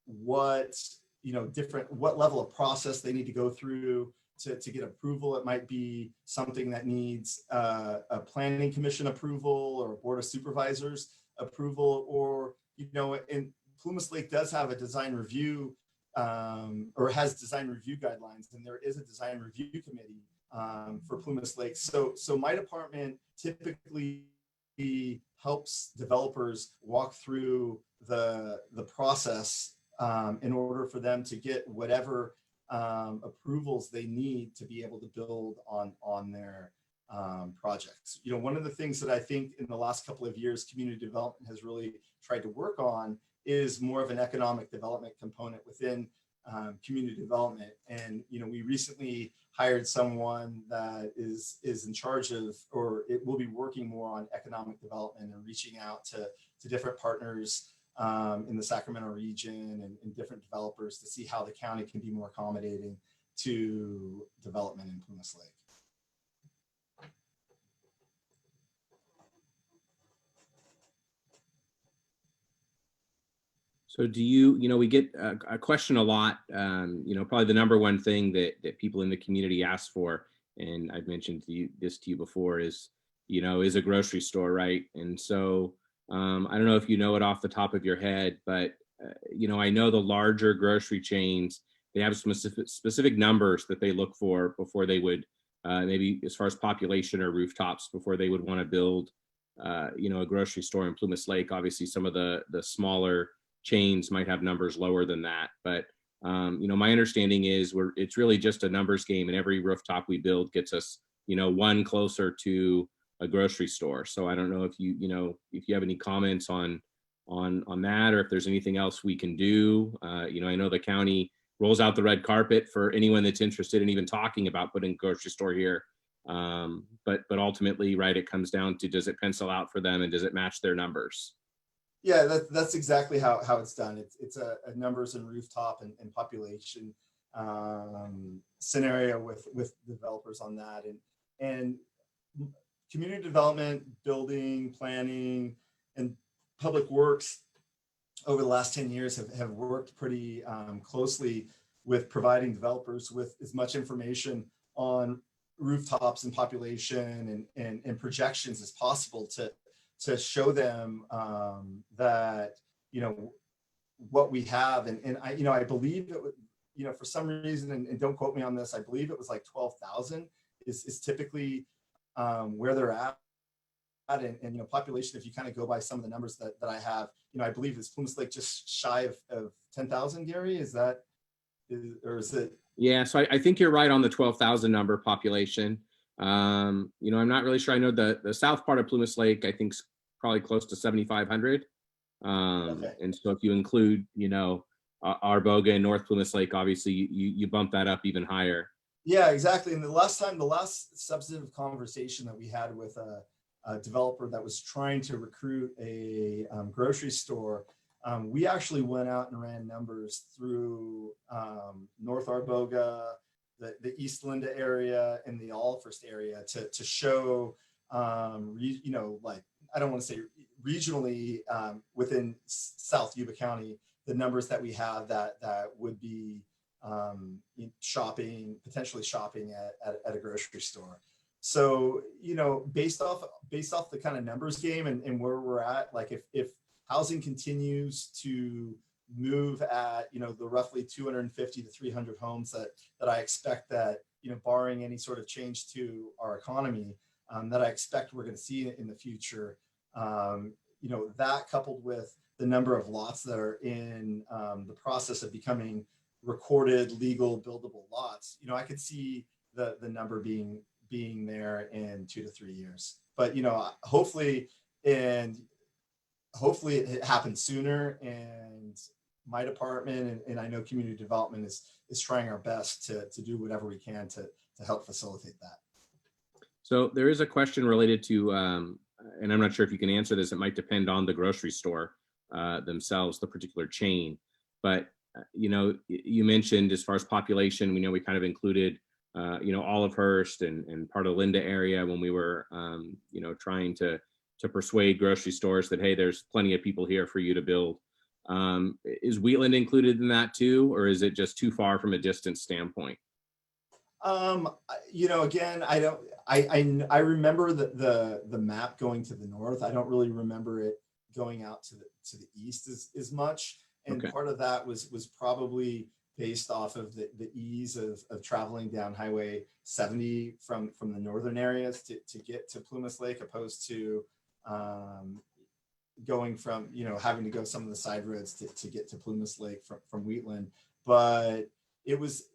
what level of process they need to go through to get approval. It might be something that needs a planning commission approval or a board of supervisors approval, or in Plumas Lake does have a design review or has design review guidelines, and there is a design review committee for Plumas Lake. So my department typically helps developers walk through the process in order for them to get whatever approvals they need to be able to build on their projects. One of the things that I think in the last couple of years community development has really tried to work on is more of an economic development component within community development. And we recently hired someone that is in charge of, or it will be working more on economic development and reaching out to different partners in the Sacramento region and different developers to see how the county can be more accommodating to development in Plumas Lake. So do we get a question a lot, probably the number one thing that people in the community ask for, and I've mentioned this to you before, is a grocery store, right? And so I don't know if you know it off the top of your head, but I know the larger grocery chains, they have some specific numbers that they look for before they would, maybe as far as population or rooftops, before they would want to build, a grocery store in Plumas Lake. Obviously, some of the smaller chains might have numbers lower than that, but my understanding is it's really just a numbers game, and every rooftop we build gets us one closer to a grocery store. So I don't know if you have any comments on that, or if there's anything else we can do. I know the county rolls out the red carpet for anyone that's interested in even talking about putting a grocery store here, but ultimately, right, it comes down to, does it pencil out for them and does it match their numbers? Yeah, that's exactly how it's done. It's a numbers and rooftop and population scenario with developers on that, and community development, building, planning, and public works over the last 10 years have worked pretty closely with providing developers with as much information on rooftops and population and projections as possible to show them that what we have, and I believe it was, for some reason, and don't quote me on this, I believe it was like 12,000 is typically where they're at, and population. If you kind of go by some of the numbers that I have, I believe it's Plumas Lake just shy of 10,000. Gary, or is it? Yeah, so I think you're right on the 12,000 number population. I'm not really sure. I know the south part of Plumas Lake, I think, is probably close to 7,500. Okay. And so if you include, Arboga and North Plumas Lake, obviously you bump that up even higher. Yeah, exactly. And the last substantive conversation that we had with a developer that was trying to recruit a grocery store, we actually went out and ran numbers through North Arboga, the East Linda area, and the Olivehurst area to show, like, I don't want to say regionally within South Yuba County, the numbers that we have that would be potentially shopping at a grocery store. So, based off the kind of numbers game and where we're at, like if housing continues to move at, the roughly 250 to 300 homes that I expect that, barring any sort of change to our economy, that I expect we're going to see in the future, that coupled with the number of lots that are in the process of becoming recorded, legal, buildable lots, I could see the number being there in 2 to 3 years. But, hopefully it happens sooner. And my department and I know community development is trying our best to do whatever we can to help facilitate that. So there is a question related to, and I'm not sure if you can answer this, it might depend on the grocery store themselves, the particular chain. But, you mentioned as far as population, we know we kind of included, Olivehurst and part of Linda area when we were, trying to persuade grocery stores that, hey, there's plenty of people here for you to build. Is Wheatland included in that too, or is it just too far from a distance standpoint? Again, I remember the map going to the north. I don't really remember it going out to the east as much. And Okay. Part of that was probably based off of the ease of traveling down Highway 70 from the northern areas to get to Plumas Lake, opposed to going from, having to go some of the side roads to get to Plumas Lake from Wheatland. But it was,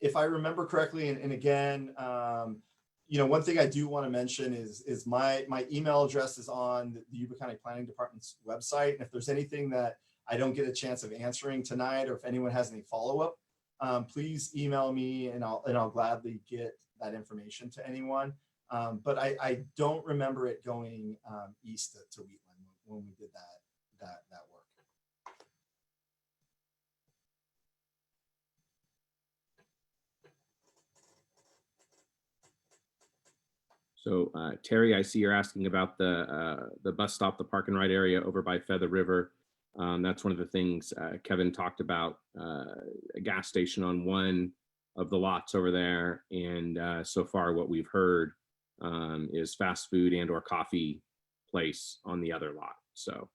if I remember correctly, and again, one thing I do want to mention is my email address is on the Yuba County Planning Department's website. And if there's anything that I don't get a chance of answering tonight, or if anyone has any follow-up, please email me and I'll gladly get that information to anyone. But I don't remember it going east to Wheatland when we did that work. So Terry, I see you're asking about the bus stop, the park and ride area over by Feather River. That's one of the things Kevin talked about, a gas station on one of the lots over there. And so far what we've heard is fast food and or coffee place on the other lot. So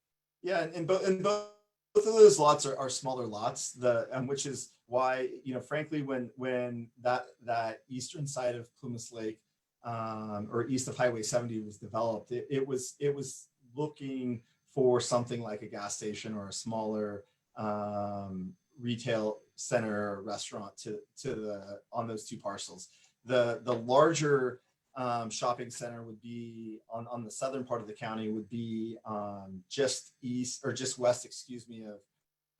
yeah, and both of those lots are smaller lots, which is why, frankly, when that eastern side of Plumas Lake or east of Highway 70 was developed, it was looking for something like a gas station or a smaller retail center or restaurant on those two parcels. The larger shopping center would be on the southern part of the county, would be just east or just west,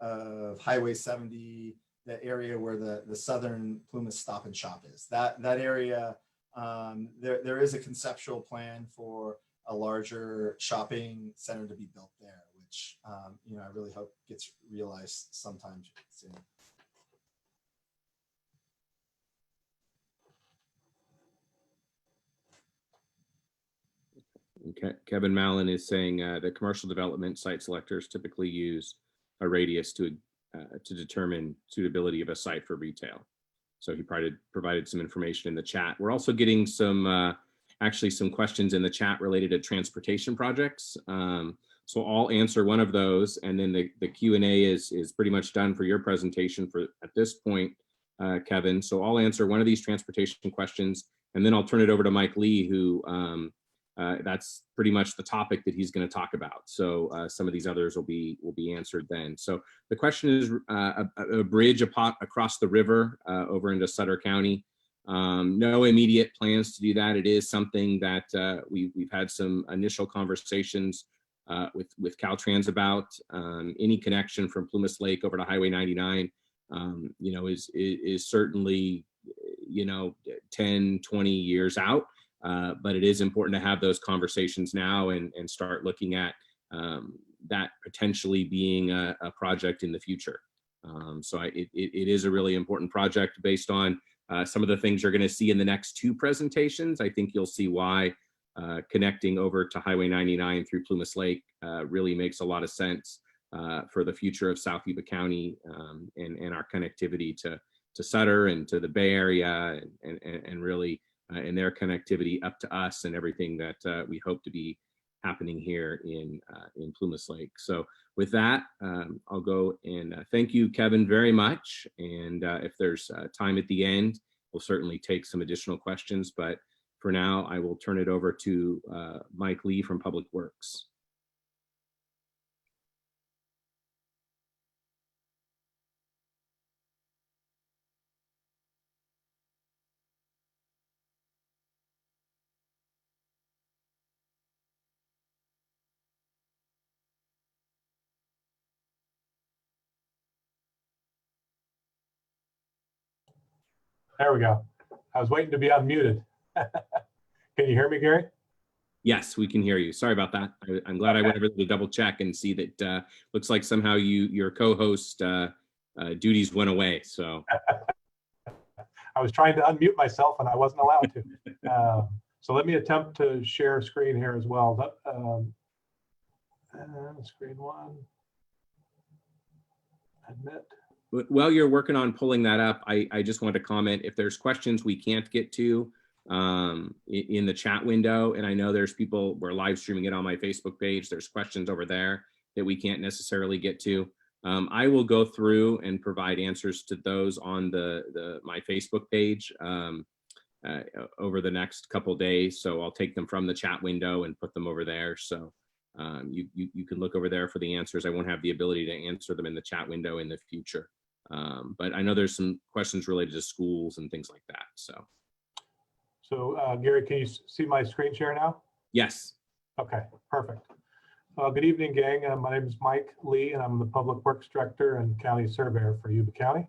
of Highway 70, the area where the southern Plumas Stop and Shop is. That area, there is a conceptual plan for a larger shopping center to be built there, which I really hope gets realized sometime soon. okay. Kevin Mallon is saying the commercial development site selectors typically use a radius to determine suitability of a site for retail. So he provided some information in the chat. We're also getting some questions in the chat related to transportation projects. So I'll answer one of those, and then the Q&A is pretty much done for your presentation at this point, Kevin. So I'll answer one of these transportation questions, and then I'll turn it over to Mike Lee, who that's pretty much the topic that he's going to talk about. So some of these others will be answered then. So the question is a bridge across the river over into Sutter County. No immediate plans to do that. It is something that we've had some initial conversations with Caltrans about. Any connection from Plumas Lake over to Highway 99, is certainly 10, 20 years out. But it is important to have those conversations now and start looking at that potentially being a project in the future. So it is a really important project based on some of the things you're going to see in the next two presentations. I think you'll see why connecting over to Highway 99 through Plumas Lake really makes a lot of sense for the future of South Yuba County and our connectivity to Sutter and to the Bay Area and really and their connectivity up to us and everything that we hope to be happening here in Plumas Lake. So with that, I'll go and thank you, Kevin, very much. And if there's time at the end, we'll certainly take some additional questions. But for now, I will turn it over to Mike Lee from Public Works. There we go. I was waiting to be unmuted. Can you hear me, Gary? Yes, we can hear you. Sorry about that. I'm glad I went over to double check and see that looks like somehow your co-host duties went away. So I was trying to unmute myself and I wasn't allowed to. So let me attempt to share screen here as well. Screen one. Admit. While you're working on pulling that up, I just want to comment if there's questions we can't get to in the chat window, and I know there's people, we're live streaming it on my Facebook page, there's questions over there that we can't necessarily get to. I will go through and provide answers to those on my Facebook page over the next couple days. So I'll take them from the chat window and put them over there. So you can look over there for the answers. I won't have the ability to answer them in the chat window in the future. But I know there's some questions related to schools and things like that. So Gary, can you see my screen share now? Yes. Okay, perfect. Good evening, gang. My name is Mike Lee, and I'm the Public Works Director and County Surveyor for Yuba County.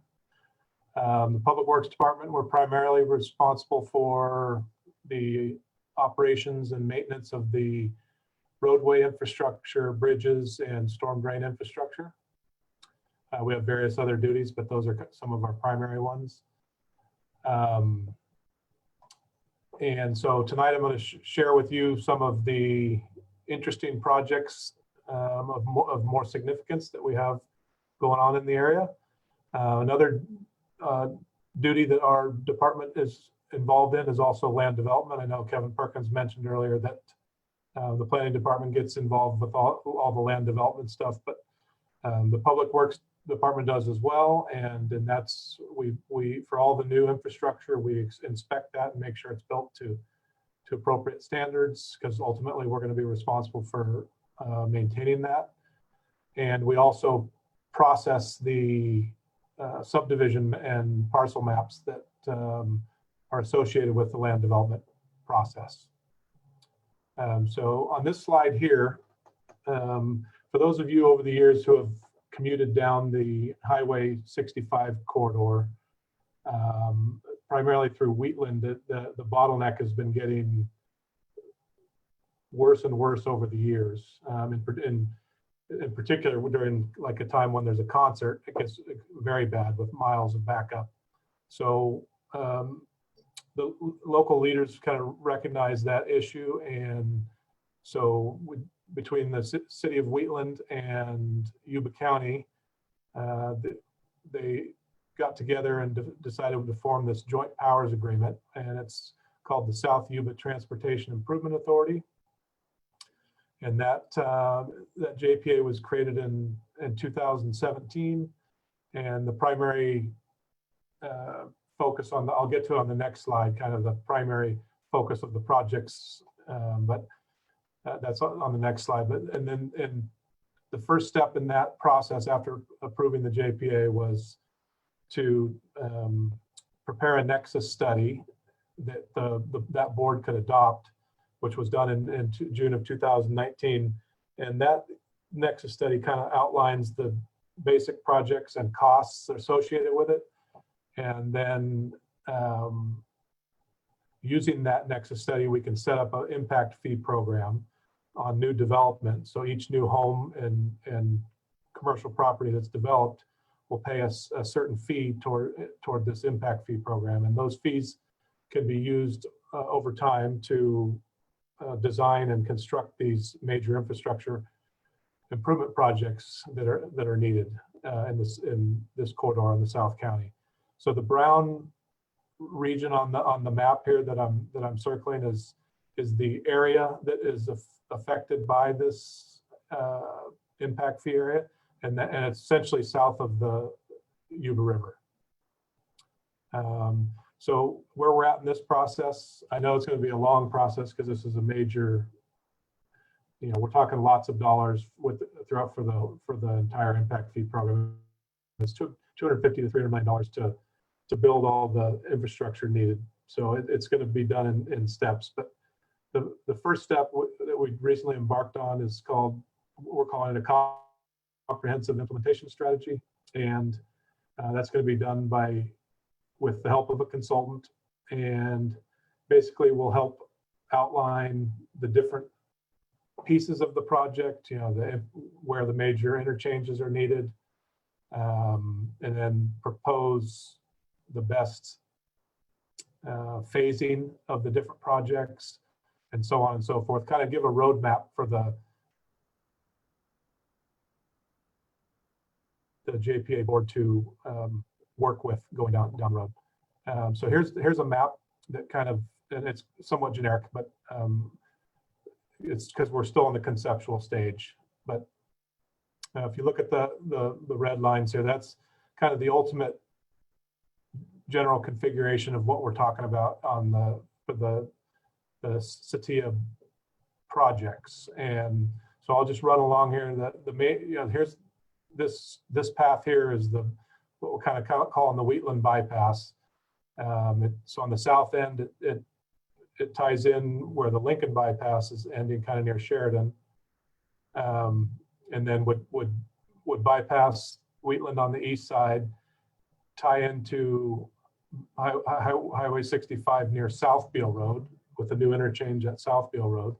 The Public Works Department, we're primarily responsible for the operations and maintenance of the roadway infrastructure, bridges, and storm drain infrastructure. We have various other duties, but those are some of our primary ones. And so tonight I'm going to share with you some of the interesting projects of more significance that we have going on in the area. Another duty that our department is involved in is also land development. I know Kevin Perkins mentioned earlier that the planning department gets involved with all the land development stuff, but the Public Works Department does as well, and that's we for all the new infrastructure we inspect that and make sure it's built to appropriate standards, because ultimately we're going to be responsible for maintaining that. And we also process the subdivision and parcel maps that are associated with the land development process. So on this slide here, for those of you over the years who have commuted down the Highway 65 corridor, primarily through Wheatland, the bottleneck has been getting worse and worse over the years. In particular, during like a time when there's a concert, it gets very bad with miles of backup. So the local leaders kind of recognize that issue, and so between the city of Wheatland and Yuba County, they got together and decided to form this joint powers agreement, and it's called the South Yuba Transportation Improvement Authority. And that JPA was created in 2017, and the primary focus on I'll get to on the next slide, kind of the primary focus of the projects, but that's on the next slide. And the first step in that process after approving the JPA was to prepare a nexus study that that board could adopt, which was done in June of 2019. And that nexus study kind of outlines the basic projects and costs associated with it. And then using that nexus study, we can set up an impact fee program on new development. So each new home and commercial property that's developed will pay us a certain fee toward this impact fee program. And those fees can be used over time to design and construct these major infrastructure improvement projects that are needed in this corridor in the South County. So the brown region on the map here that I'm circling is the area that is affected by this impact fee area, and it's essentially south of the Yuba River. So where we're at in this process, I know it's going to be a long process because this is a major, we're talking lots of dollars throughout for the entire impact fee program. It's $250 to $300 million to build all the infrastructure needed. So it's going to be done in steps. But the first step that we recently embarked on is we're calling it a comprehensive implementation strategy, and that's going to be done with the help of a consultant, and basically will help outline the different pieces of the project, where the major interchanges are needed, and then propose the best phasing of the different projects, and so on and so forth. Kind of give a roadmap for the JPA board to work with going down the road. So here's a map that and it's somewhat generic, but it's because we're still in the conceptual stage. But if you look at the red lines here, that's kind of the ultimate general configuration of what we're talking about for the CETIA projects. And so I'll just run along here. Here's this path here is what we're kind of calling the Wheatland Bypass. So on the south end, it ties in where the Lincoln Bypass is ending, kind of near Sheridan, and then would bypass Wheatland on the east side, tie into Highway 65 near South Beale Road with a new interchange at South Beale Road,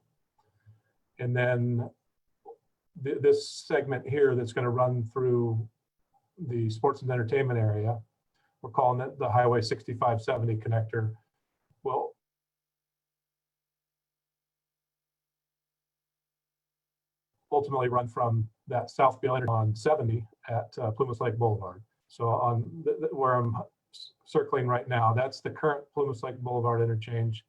and then this segment here that's going to run through the sports and entertainment area, we're calling it the Highway 6570 connector. Well, ultimately run from that South Beale on 70 at Plumas Lake Boulevard. So on where I'm circling right now, that's the current Plumas Lake Boulevard interchange,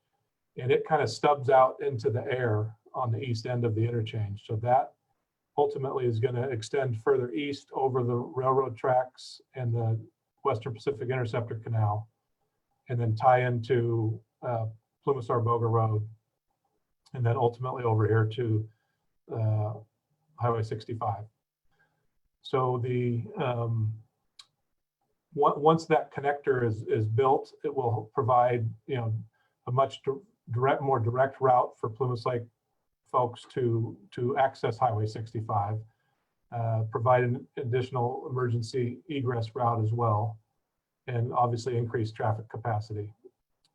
and it kind of stubs out into the air on the east end of the interchange. So that ultimately is going to extend further east over the railroad tracks and the Western Pacific Interceptor Canal, and then tie into Plumas Arboga Road, and then ultimately over here to Highway 65. So once that connector is built, it will provide a much more direct route for Plumas Lake folks to access Highway 65, provide an additional emergency egress route as well, and obviously increase traffic capacity.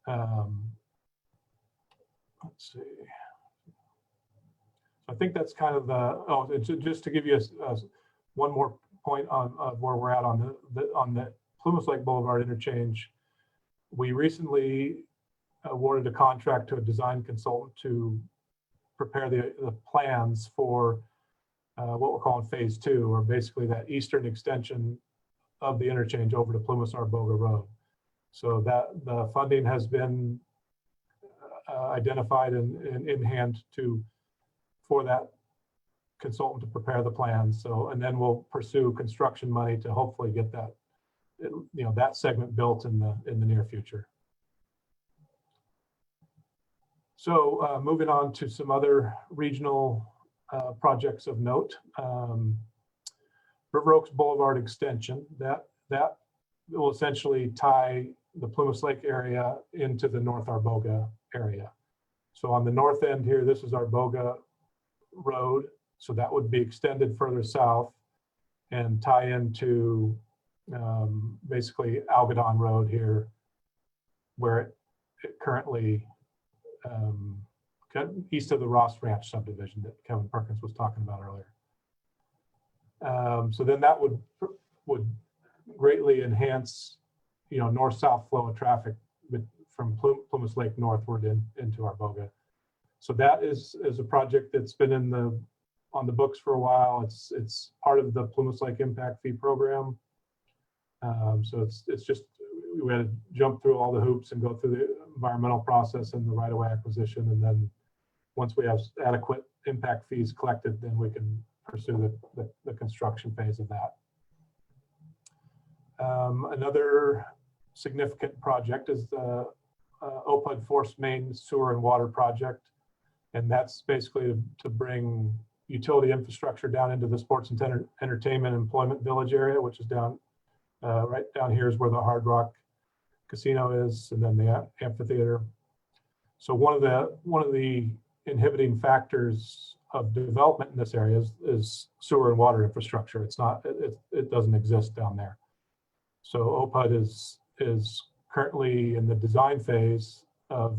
Let's see. I think that's kind of just to give you one more point on where we're at on the Plumas Lake Boulevard interchange. We recently awarded a contract to a design consultant to prepare the plans for what we're calling phase 2, or basically that eastern extension of the interchange over to Plumas Arboga Road. So that the funding has been identified and in hand for that consultant to prepare the plans. So, and then we'll pursue construction money to hopefully get that, that segment built in the near future. So moving on to some other regional projects of note. River Oaks Boulevard extension, that will essentially tie the Plumas Lake area into the North Arboga area. So on the north end here, this is Arboga Road. So that would be extended further south and tie into basically Algodon Road here, where it currently east of the Ross Ranch subdivision that Kevin Perkins was talking about earlier. So then that would greatly enhance, north-south flow of traffic from Plumas Lake northward into Arboga. So that is a project that's been on the books for a while. It's part of the Plumas Lake Impact Fee Program. So it's just, we had to jump through all the hoops and go through the environmental process and the right-of-way acquisition. And then once we have adequate impact fees collected, then we can pursue the construction phase of that. Another significant project is the OPUD Force Main Sewer and Water Project. And that's basically to bring utility infrastructure down into the sports and entertainment employment village area, which is down right down here is where the Hard Rock Casino is, and then the amphitheater. So one of the inhibiting factors of development in this area is sewer and water infrastructure. It doesn't exist down there. So OPUD is currently in the design phase of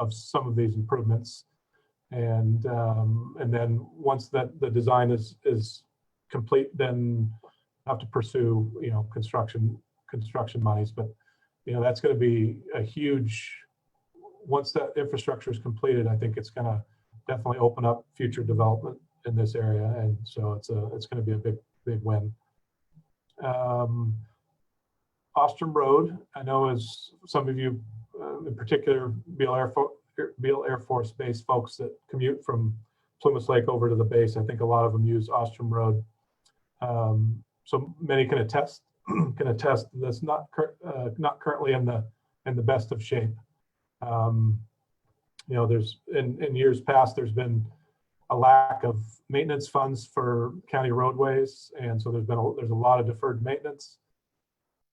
some of these improvements, and then once that the design is complete, then have to pursue construction monies. But that's going to be a huge, once that infrastructure is completed, I think it's going to definitely open up future development in this area, and so it's going to be a big win. Ostrom Road, I know, as some of you, in particular, Beale Air Force Base folks that commute from Plumas Lake over to the base, I think a lot of them use Ostrom Road. So many can attest that's not currently in the best of shape. There's in years past, there's been a lack of maintenance funds for county roadways, and so there's a lot of deferred maintenance.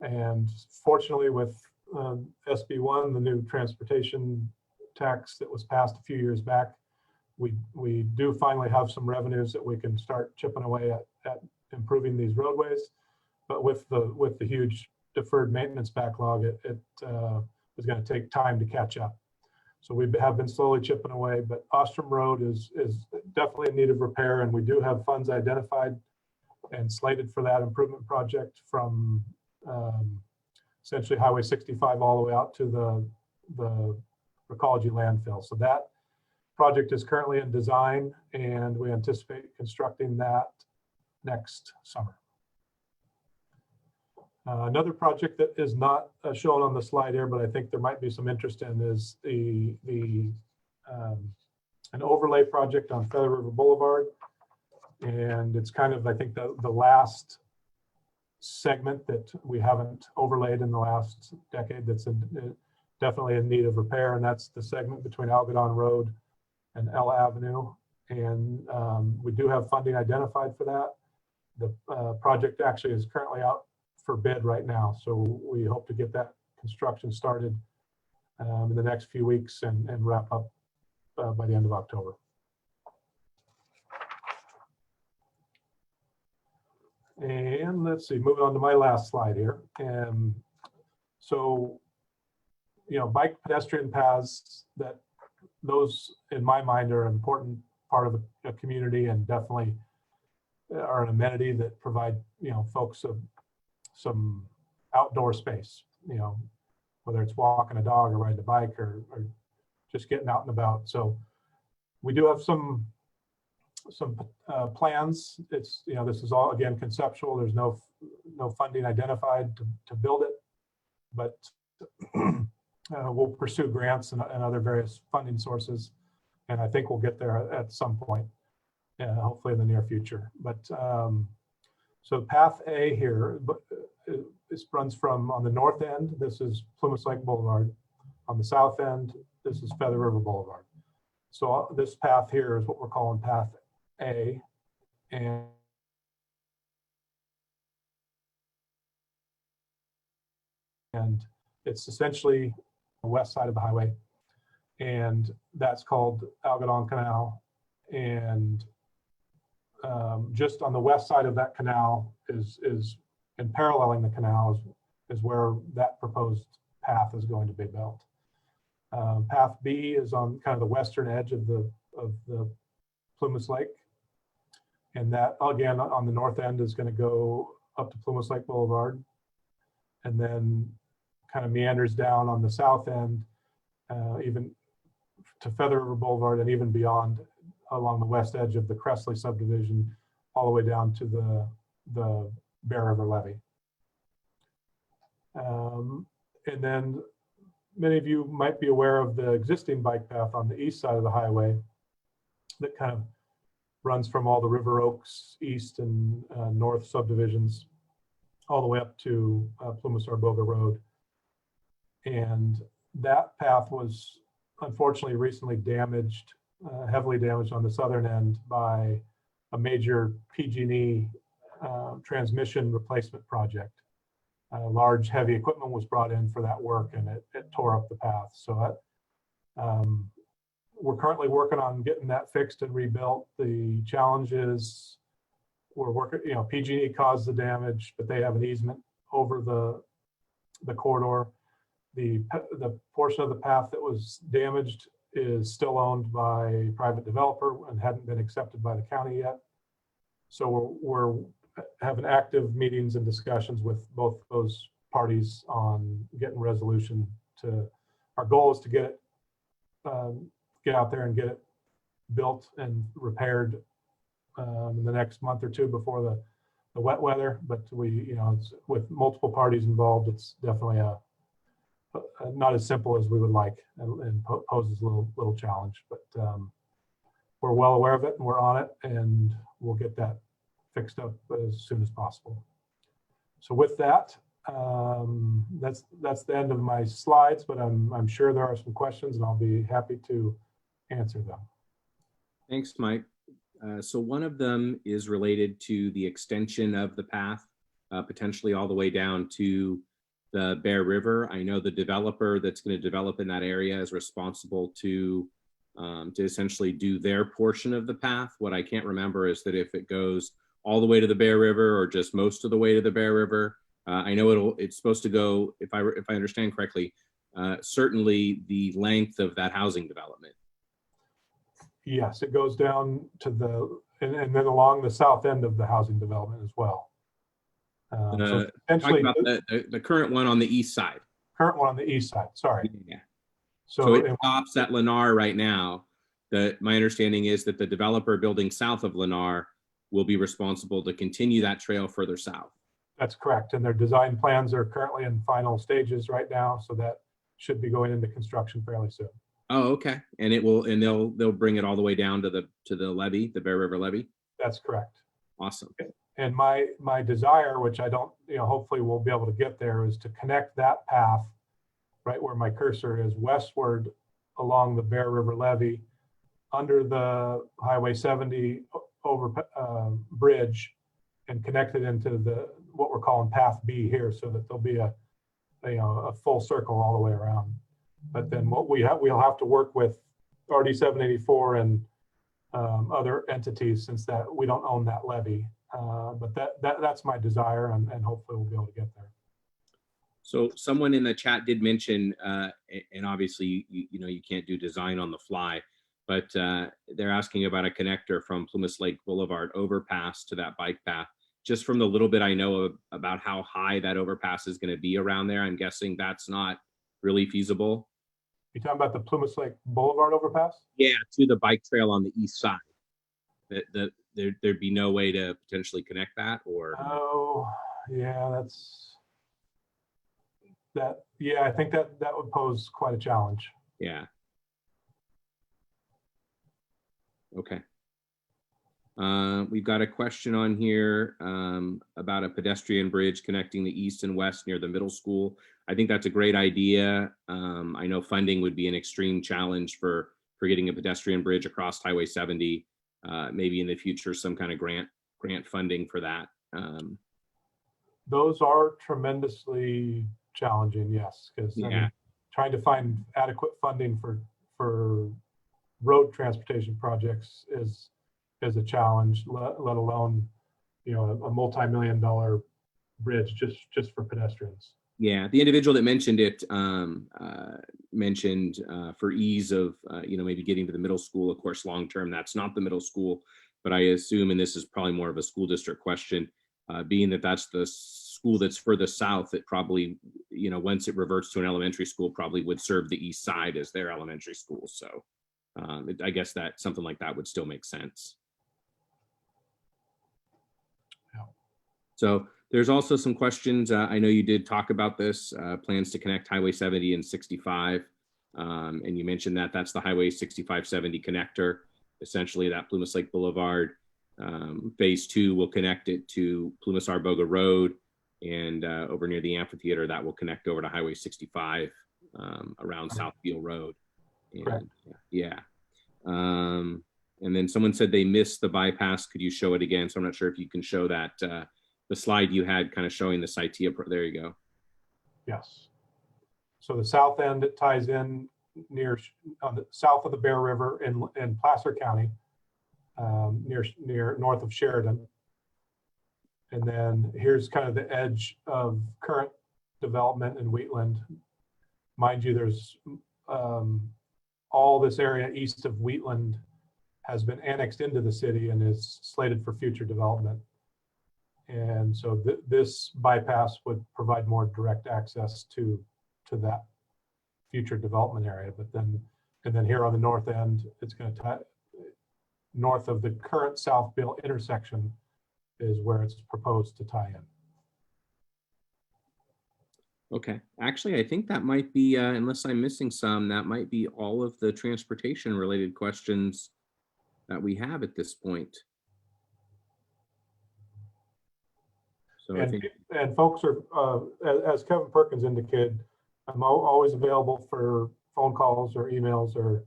And fortunately, with SB1, the new transportation tax that was passed a few years back, we do finally have some revenues that we can start chipping away at improving these roadways. But with the huge deferred maintenance backlog, it is going to take time to catch up. So we have been slowly chipping away, but Ostrom Road is definitely in need of repair, and we do have funds identified and slated for that improvement project from essentially Highway 65 all the way out to the Recology landfill. So that project is currently in design, and we anticipate constructing that next summer. Another project that is not shown on the slide here, but I think there might be some interest in, is an overlay project on Feather River Boulevard. And it's kind of, I think, the last segment that we haven't overlaid in the last decade that's definitely in need of repair, and that's the segment between Algodon Road and Ella Avenue. And we do have funding identified for that. The project actually is currently out for bid right now, so we hope to get that construction started in the next few weeks and wrap up by the end of October. And let's see, moving on to my last slide here. So, bike pedestrian paths, those in my mind are an important part of the community, and definitely are an amenity that provide folks some outdoor space, whether it's walking a dog or riding a bike or just getting out and about. So we do have some plans. It's this is all, again, conceptual. There's no funding identified to build it, but we'll pursue grants and other various funding sources, and I think we'll get there at some point, hopefully in the near future. But so path A here, this runs from, on the north end, this is Plumas Lake Boulevard. On the south end, this is Feather River Boulevard. So this path here is what we're calling path A. And it's essentially the west side of the highway, and that's called Algodon Canal. And just on the west side of that canal is and paralleling the canal is where that proposed path is going to be built. Path B is on kind of the western edge of the Plumas Lake, and that, again, on the north end is going to go up to Plumas Lake Boulevard, and then kind of meanders down on the south end, even to Feather River Boulevard, and even beyond along the west edge of the Cressley subdivision, all the way down to the Bear River levee. And then many of you might be aware of the existing bike path on the east side of the highway that kind of runs from all the River Oaks east and north subdivisions all the way up to Plumas Arboga Road. And that path was unfortunately recently damaged, heavily damaged on the southern end by a major PG&E transmission replacement project. Large heavy equipment was brought in for that work, and it tore up the path. So we're currently working on getting that fixed and rebuilt. The challenge is we're working, PG&E caused the damage, but they have an easement over the corridor. The portion of the path that was damaged is still owned by a private developer and hadn't been accepted by the county yet. So we're having active meetings and discussions with both those parties on getting resolution to, our goal is to get out there and get it built and repaired in the next month or two before the wet weather. But it's, with multiple parties involved, it's definitely not as simple as we would like, and poses a little challenge. But we're well aware of it, and we're on it, and we'll get that fixed up as soon as possible. So with that, that's the end of my slides, but I'm sure there are some questions, and I'll be happy to answer them. Thanks, Mike. So one of them is related to the extension of the path, potentially all the way down to the Bear River. I know the developer that's going to develop in that area is responsible to essentially do their portion of the path. What I can't remember is that if it goes all the way to the Bear River or just most of the way to the Bear River. I know it's supposed to go, if I understand correctly, certainly the length of that housing development. Yes, it goes down to and then along the south end of the housing development as well. So talking about the current one on the east side. Current one on the east side, sorry. Yeah. So it stops at Lennar right now. My understanding is that the developer building south of Lennar will be responsible to continue that trail further south. That's correct. And their design plans are currently in final stages right now. So that should be going into construction fairly soon. Oh, okay. And they'll bring it all the way down to the levee, the Bear River levee. That's correct. Awesome. And my desire, which I don't, hopefully we'll be able to get there, is to connect that path right where my cursor is westward along the Bear River levee under the Highway 70 over bridge and connect it into what we're calling Path B here, so that there'll be a full circle all the way around. But then what we'll have to work with RD 784 and other entities, since that we don't own that levee. But that's my desire, and hopefully we'll be able to get there. So someone in the chat did mention, and obviously you can't do design on the fly, but they're asking about a connector from Plumas Lake Boulevard overpass to that bike path. Just from the little bit I know about how high that overpass is going to be around there, I'm guessing that's not really feasible. You talking about the Plumas Lake Boulevard overpass? Yeah, to the bike trail on the east side. There'd be no way to potentially connect that, or? Oh, yeah, I think that would pose quite a challenge. Yeah. Okay. We've got a question on here about a pedestrian bridge connecting the east and west near the middle school. I think that's a great idea. I know funding would be an extreme challenge for getting a pedestrian bridge across Highway 70. Maybe in the future, some kind of grant funding for that. Those are tremendously challenging, yes, because trying to find adequate funding for road transportation projects is a challenge, let alone a multi-million-dollar bridge just for pedestrians. Yeah, the individual that mentioned it mentioned for ease of maybe getting to the middle school. Of course, long term, that's not the middle school, but I assume, and this is probably more of a school district question, being that that's the school that's further south, it probably, once it reverts to an elementary school, probably would serve the east side as their elementary school. So I guess that something like that would still make sense. Yeah. So There's also some questions. I know you did talk about this, plans to connect Highway 70 and 65. And you mentioned that that's the Highway 6570 connector, essentially that Plumas Lake Boulevard. Phase 2 will connect it to Plumas Arboga Road, and over near the amphitheater that will connect over to Highway 65 around South Beale Road. And, yeah. And then someone said they missed the bypass. Could you show it again? So I'm not sure if you can show that, the slide you had kind of showing the CITEA. There you go. Yes. So the south end, it ties in near on the south of the Bear River in Placer County, near north of Sheridan. And then here's kind of the edge of current development in Wheatland. Mind you, there's all this area east of Wheatland has been annexed into the city and is slated for future development. And so this bypass would provide more direct access to that future development area. But then here on the north end, it's going to tie north of the current South Beale intersection is where it's proposed to tie in. Okay, actually, I think that might be, unless I'm missing some, that might be all of the transportation related questions that we have at this point. So I think, and folks are, as Kevin Perkins indicated, I'm always available for phone calls or emails or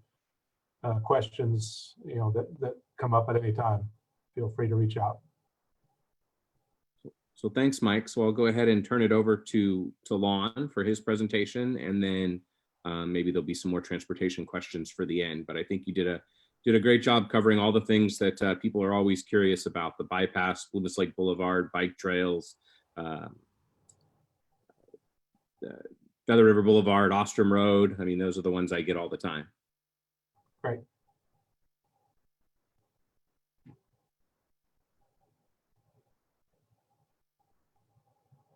questions, that come up at any time. Feel free to reach out. So thanks, Mike. So I'll go ahead and turn it over to Lon for his presentation, and then maybe there'll be some more transportation questions for the end. But I think you did a great job covering all the things that people are always curious about: the bypass, Plumas Lake Boulevard, bike trails, Feather River Boulevard, Ostrom Road. I mean, those are the ones I get all the time. Great.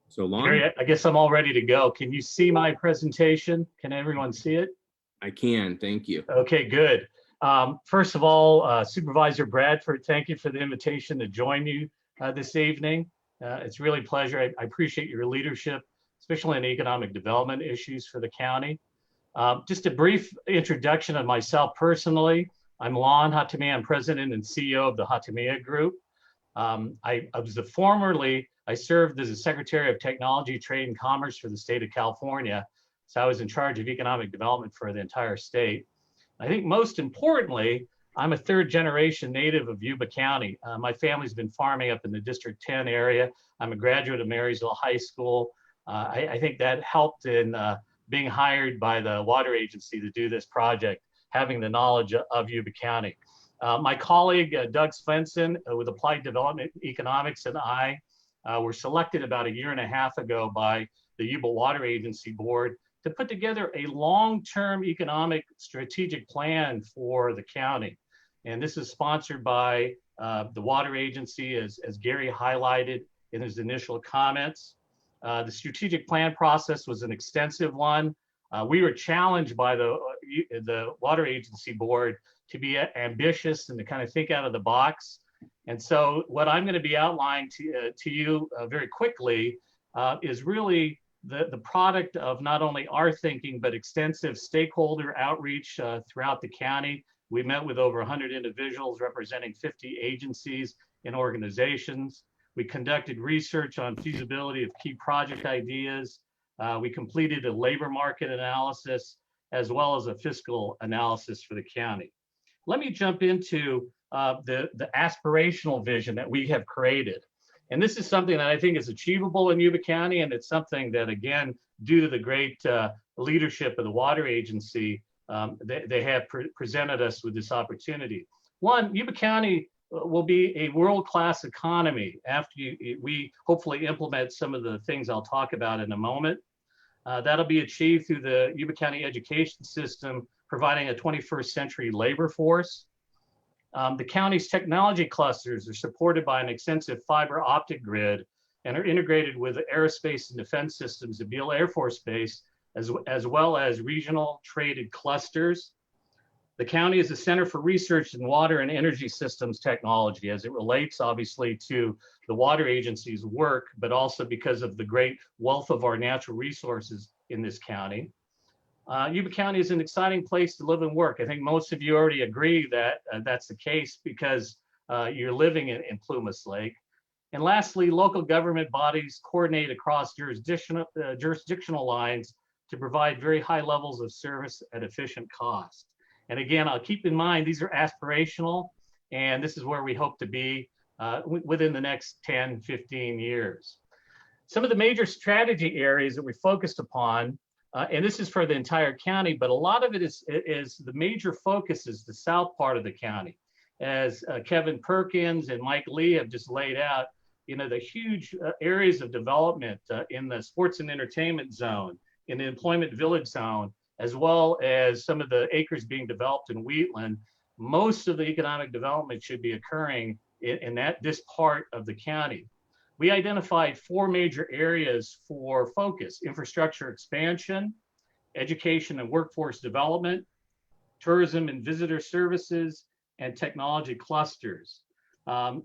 So Lon? Gary, I guess I'm all ready to go. Can you see my presentation? Can everyone see it? I can, thank you. Okay, good. First of all, Supervisor Bradford, thank you for the invitation to join you this evening. It's really a pleasure. I appreciate your leadership, especially in economic development issues for the county. Just a brief introduction of myself personally. I'm Lon Hatamia. I'm president and CEO of the Hatamia Group. I served as a Secretary of Technology, Trade, and Commerce for the state of California. So I was in charge of economic development for the entire state. I think most importantly, I'm a third-generation native of Yuba County. My family's been farming up in the District 10 area. I'm a graduate of Marysville High School. I think that helped in being hired by the water agency to do this project, having the knowledge of Yuba County. My colleague, Doug Svensson, with Applied Development Economics, and I were selected about a year and a half ago by the Yuba Water Agency Board to put together a long-term economic strategic plan for the county. And this is sponsored by the water agency, as Gary highlighted in his initial comments. The strategic plan process was an extensive one. We were challenged by the water agency board to be ambitious and to kind of think out of the box. And so what I'm going to be outlining to you very quickly is really the product of not only our thinking, but extensive stakeholder outreach throughout the county. We met with over 100 individuals representing 50 agencies and organizations. We conducted research on feasibility of key project ideas. We completed a labor market analysis, as well as a fiscal analysis for the county. Let me jump into the aspirational vision that we have created. And this is something that I think is achievable in Yuba County, and it's something that, again, due to the great leadership of the water agency, they have presented us with this opportunity. One, Yuba County will be a world-class economy after we hopefully implement some of the things I'll talk about in a moment. That'll be achieved through the Yuba County education system, providing a 21st century labor force. The county's technology clusters are supported by an extensive fiber optic grid and are integrated with the aerospace and defense systems at Beale Air Force Base, as well as regional traded clusters. The county is a center for research in water and energy systems technology as it relates obviously to the water agency's work, but also because of the great wealth of our natural resources in this county. Yuba County is an exciting place to live and work. I think most of you already agree that that's the case because you're living in Plumas Lake. And lastly, local government bodies coordinate across jurisdictional lines to provide very high levels of service at efficient cost. And again, I'll keep in mind, these are aspirational, and this is where we hope to be within the next 10, 15 years. Some of the major strategy areas that we focused upon, and this is for the entire county, but a lot of it is the major focus is the south part of the county. As Kevin Perkins and Mike Lee have just laid out, you know, the huge areas of development in the sports and entertainment zone, in the employment village zone, as well as some of the acres being developed in Wheatland. Most of the economic development should be occurring in this part of the county. We identified 4 major areas for focus: infrastructure expansion, education and workforce development, tourism and visitor services, and technology clusters.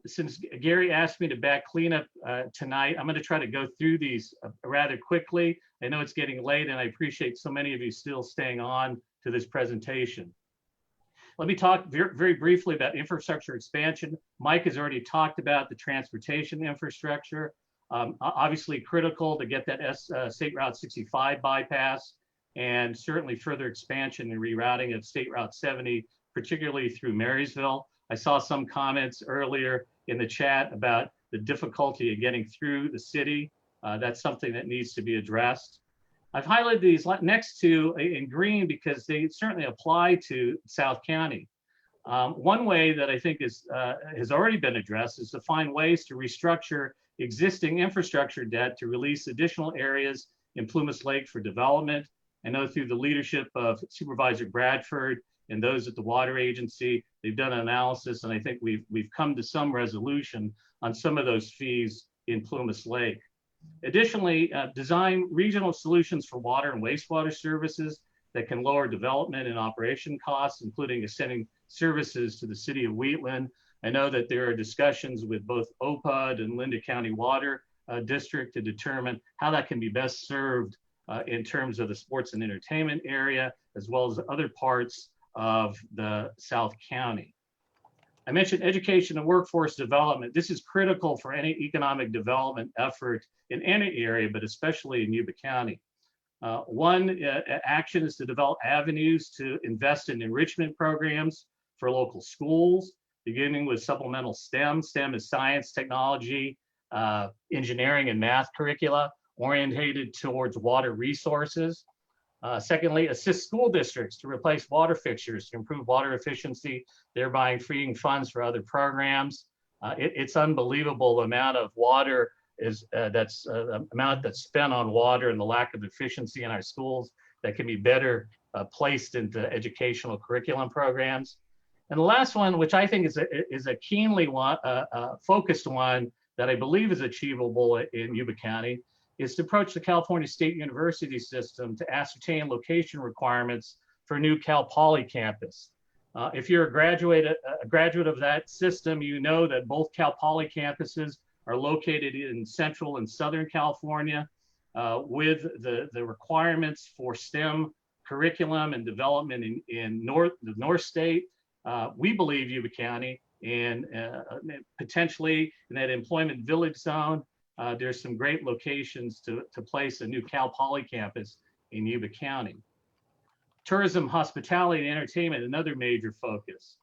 Since Gary asked me to back cleanup tonight, I'm going to try to go through these rather quickly. I know it's getting late, and I appreciate so many of you still staying on to this presentation. Let me talk very briefly about infrastructure expansion. Mike has already talked about the transportation infrastructure. Obviously critical to get that State Route 65 bypass, and certainly further expansion and rerouting of State Route 70, particularly through Marysville. I saw some comments earlier in the chat about the difficulty of getting through the city. That's something that needs to be addressed. I've highlighted these next to in green because they certainly apply to South County. One way that I think has already been addressed is to find ways to restructure existing infrastructure debt to release additional areas in Plumas Lake for development. I know through the leadership of Supervisor Bradford and those at the water agency, they've done an analysis, and I think we've come to some resolution on some of those fees in Plumas Lake. Additionally, design regional solutions for water and wastewater services that can lower development and operation costs, including extending services to the city of Wheatland. I know that there are discussions with both OPUD and Linda County Water District to determine how that can be best served in terms of the sports and entertainment area, as well as other parts of the South County. I mentioned education and workforce development. This is critical for any economic development effort in any area, but especially in Yuba County. One action is to develop avenues to invest in enrichment programs for local schools, beginning with supplemental STEM. STEM is science, technology, engineering, and math curricula orientated towards water resources. Secondly, assist school districts to replace water fixtures to improve water efficiency, thereby freeing funds for other programs. It's unbelievable the amount of water amount that's spent on water and the lack of efficiency in our schools that can be better placed into educational curriculum programs. And the last one, which I think is a keenly focused one that I believe is achievable in Yuba County, is to approach the California State University system to ascertain location requirements for new Cal Poly campus. If you're a graduate of that system, you know that both Cal Poly campuses are located in Central and Southern California with the requirements for STEM curriculum and development in the North State. We believe Yuba County and potentially in that employment village zone, there's some great locations to place a new Cal Poly campus in Yuba County. Tourism, hospitality, and entertainment, another major focus.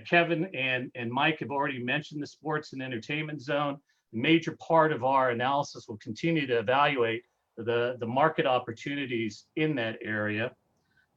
Kevin and Mike have already mentioned the sports and entertainment zone. A major part of our analysis will continue to evaluate the market opportunities in that area.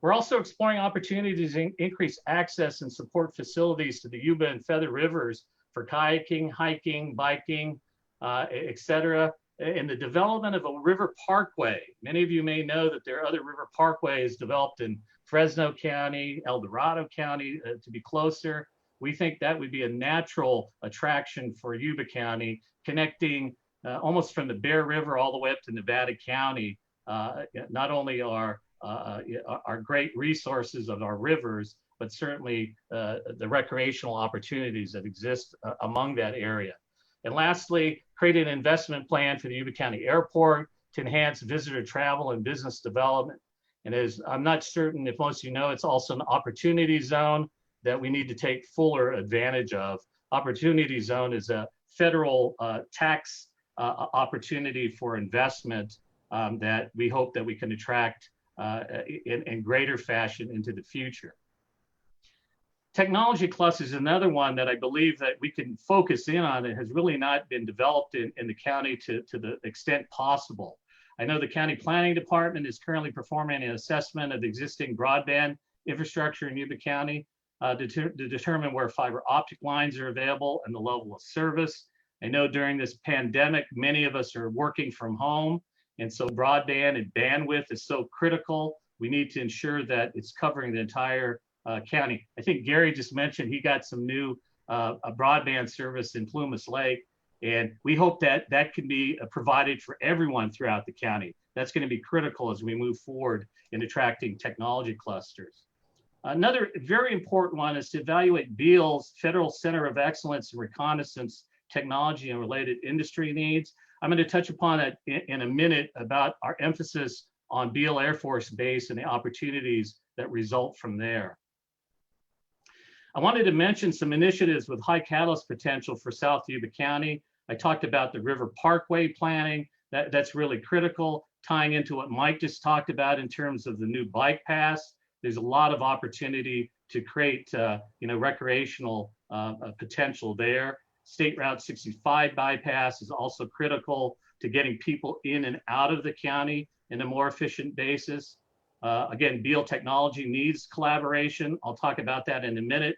We're also exploring opportunities to increase access and support facilities to the Yuba and Feather Rivers for kayaking, hiking, biking, etc. In the development of a river parkway. Many of you may know that there are other river parkways developed in Fresno County, El Dorado County, to be closer. We think that would be a natural attraction for Yuba County, connecting almost from the Bear River all the way up to Nevada County. Not only our our great resources of our rivers, but certainly the recreational opportunities that exist among that area. And lastly, create an investment plan for the Yuba County Airport to enhance visitor travel and business development. And as I'm not certain if most of you know, it's also an opportunity zone that we need to take fuller advantage of. Opportunity zone is a federal tax opportunity for investment that we hope that we can attract in greater fashion into the future. Technology cluster is another one that I believe that we can focus in on. It has really not been developed in the county to the extent possible. I know the county planning department is currently performing an assessment of the existing broadband infrastructure in Yuba County to determine where fiber optic lines are available and the level of service. I know during this pandemic, many of us are working from home, and so broadband and bandwidth is so critical. We need to ensure that it's covering the entire county. I think Gary just mentioned he got some new broadband service in Plumas Lake, and we hope that that can be provided for everyone throughout the county. That's going to be critical as we move forward in attracting technology clusters. Another very important one is to evaluate Beale's Federal Center of Excellence in Reconnaissance Technology and related industry needs. I'm going to touch upon it in a minute about our emphasis on Beale Air Force Base and the opportunities that result from there. I wanted to mention some initiatives with high catalyst potential for South Yuba County. I talked about the River Parkway planning. That's really critical, tying into what Mike just talked about in terms of the new bike pass. There's a lot of opportunity to create recreational potential there. State Route 65 bypass is also critical to getting people in and out of the county in a more efficient basis. Again, Beale technology needs collaboration. I'll talk about that in a minute.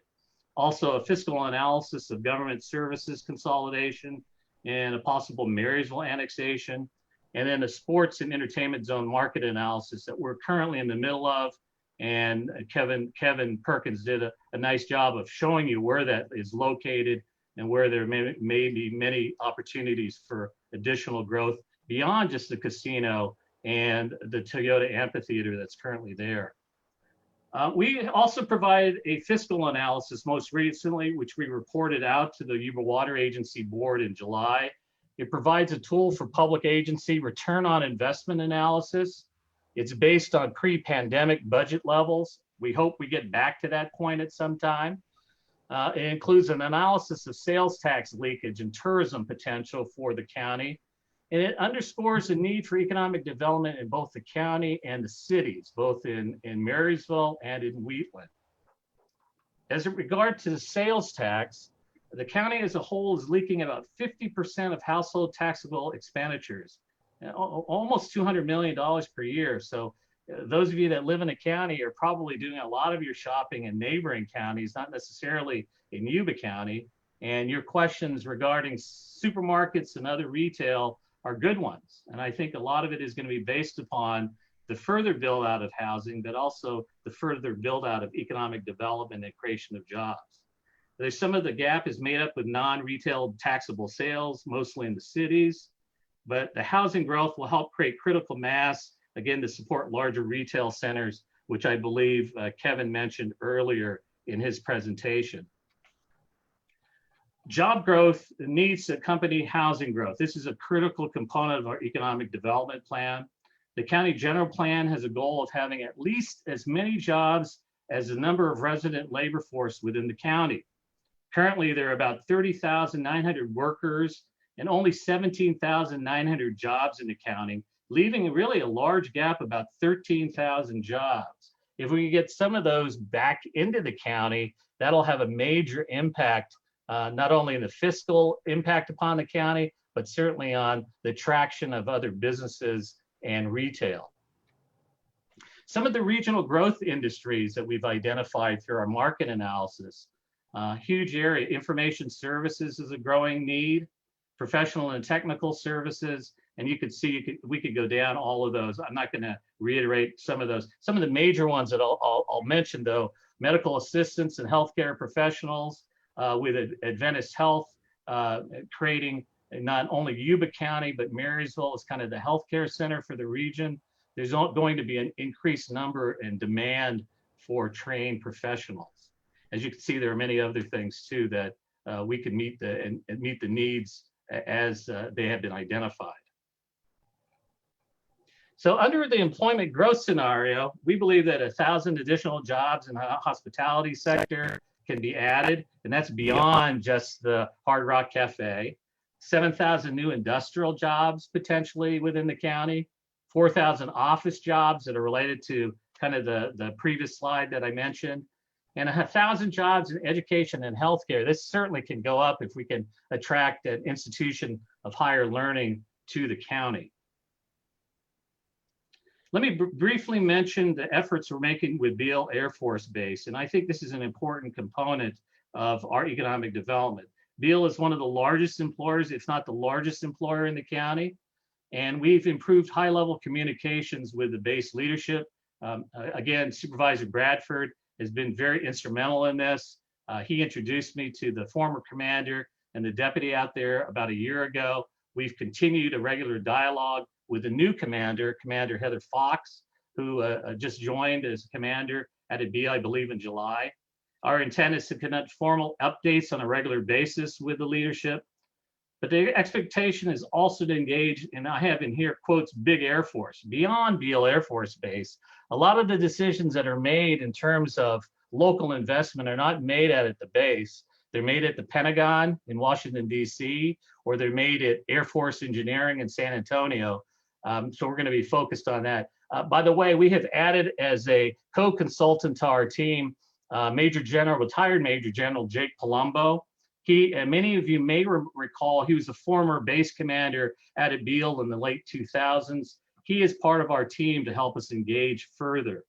Also, a fiscal analysis of government services consolidation and a possible Marysville annexation. And then a sports and entertainment zone market analysis that we're currently in the middle of. And Kevin Perkins did a nice job of showing you where that is located and where there may be many opportunities for additional growth beyond just the casino and the Toyota amphitheater that's currently there. We also provided a fiscal analysis most recently, which we reported out to the Yuba Water Agency Board in July. It provides a tool for public agency return on investment analysis. It's based on pre-pandemic budget levels. We hope we get back to that point at some time. It includes an analysis of sales tax leakage and tourism potential for the county. And it underscores the need for economic development in both the county and the cities, both in Marysville and in Wheatland. As it regards to the sales tax, the county as a whole is leaking about 50% of household taxable expenditures, almost $200 million per year. So those of you that live in a county are probably doing a lot of your shopping in neighboring counties, not necessarily in Yuba County. And your questions regarding supermarkets and other retail are good ones. And I think a lot of it is going to be based upon the further build out of housing, but also the further build out of economic development and creation of jobs. There's some of the gap is made up with non-retail taxable sales, mostly in the cities, but the housing growth will help create critical mass, again, to support larger retail centers, which I believe Kevin mentioned earlier in his presentation. Job growth needs to accompany housing growth. This is a critical component of our economic development plan. The county general plan has a goal of having at least as many jobs as the number of resident labor force within the county. Currently, there are about 30,900 workers and only 17,900 jobs in the county, leaving really a large gap, about 13,000 jobs. If we can get some of those back into the county, that'll have a major impact, not only in the fiscal impact upon the county, but certainly on the attraction of other businesses and retail. Some of the regional growth industries that we've identified through our market analysis, huge area, information services is a growing need, professional and technical services, and you could see, we could go down all of those. I'm not gonna reiterate some of those. Some of the major ones that I'll mention though, medical assistants and healthcare professionals with Adventist Health, creating not only Yuba County, but Marysville is kind of the healthcare center for the region. there's not going to be an increased number and demand for trained professionals. As you can see, there are many other things too that we can meet the needs as they have been identified. So under the employment growth scenario, we believe that 1,000 additional jobs in the hospitality sector can be added, and that's beyond just the Hard Rock Cafe. 7,000 new industrial jobs potentially within the county, 4,000 office jobs that are related to kind of the previous slide that I mentioned, and 1,000 jobs in education and healthcare. This certainly can go up if we can attract an institution of higher learning to the county. Let me briefly mention the efforts we're making with Beale Air Force Base, and I think this is an important component of our economic development. Beale is one of the largest employers, if not the largest employer in the county, and we've improved high-level communications with the base leadership. Again, Supervisor Bradford has been very instrumental in this. He introduced me to the former commander and the deputy out there about a year ago. We've continued a regular dialogue with the new commander, Commander Heather Fox, who just joined as commander at Beale, I believe, in July. Our intent is to conduct formal updates on a regular basis with the leadership, but the expectation is also to engage, and I have in here quotes, big Air Force. Beyond Beale Air Force Base, a lot of the decisions that are made in terms of local investment are not made at the base. They're made at the Pentagon in Washington, D.C., or they're made at Air Force Engineering in San Antonio. So we're going to be focused on that. By the way, we have added as a co-consultant to our team, retired Major General Jake Palumbo. He, and many of you may recall, he was a former base commander at Beale in the late 2000s. He is part of our team to help us engage further.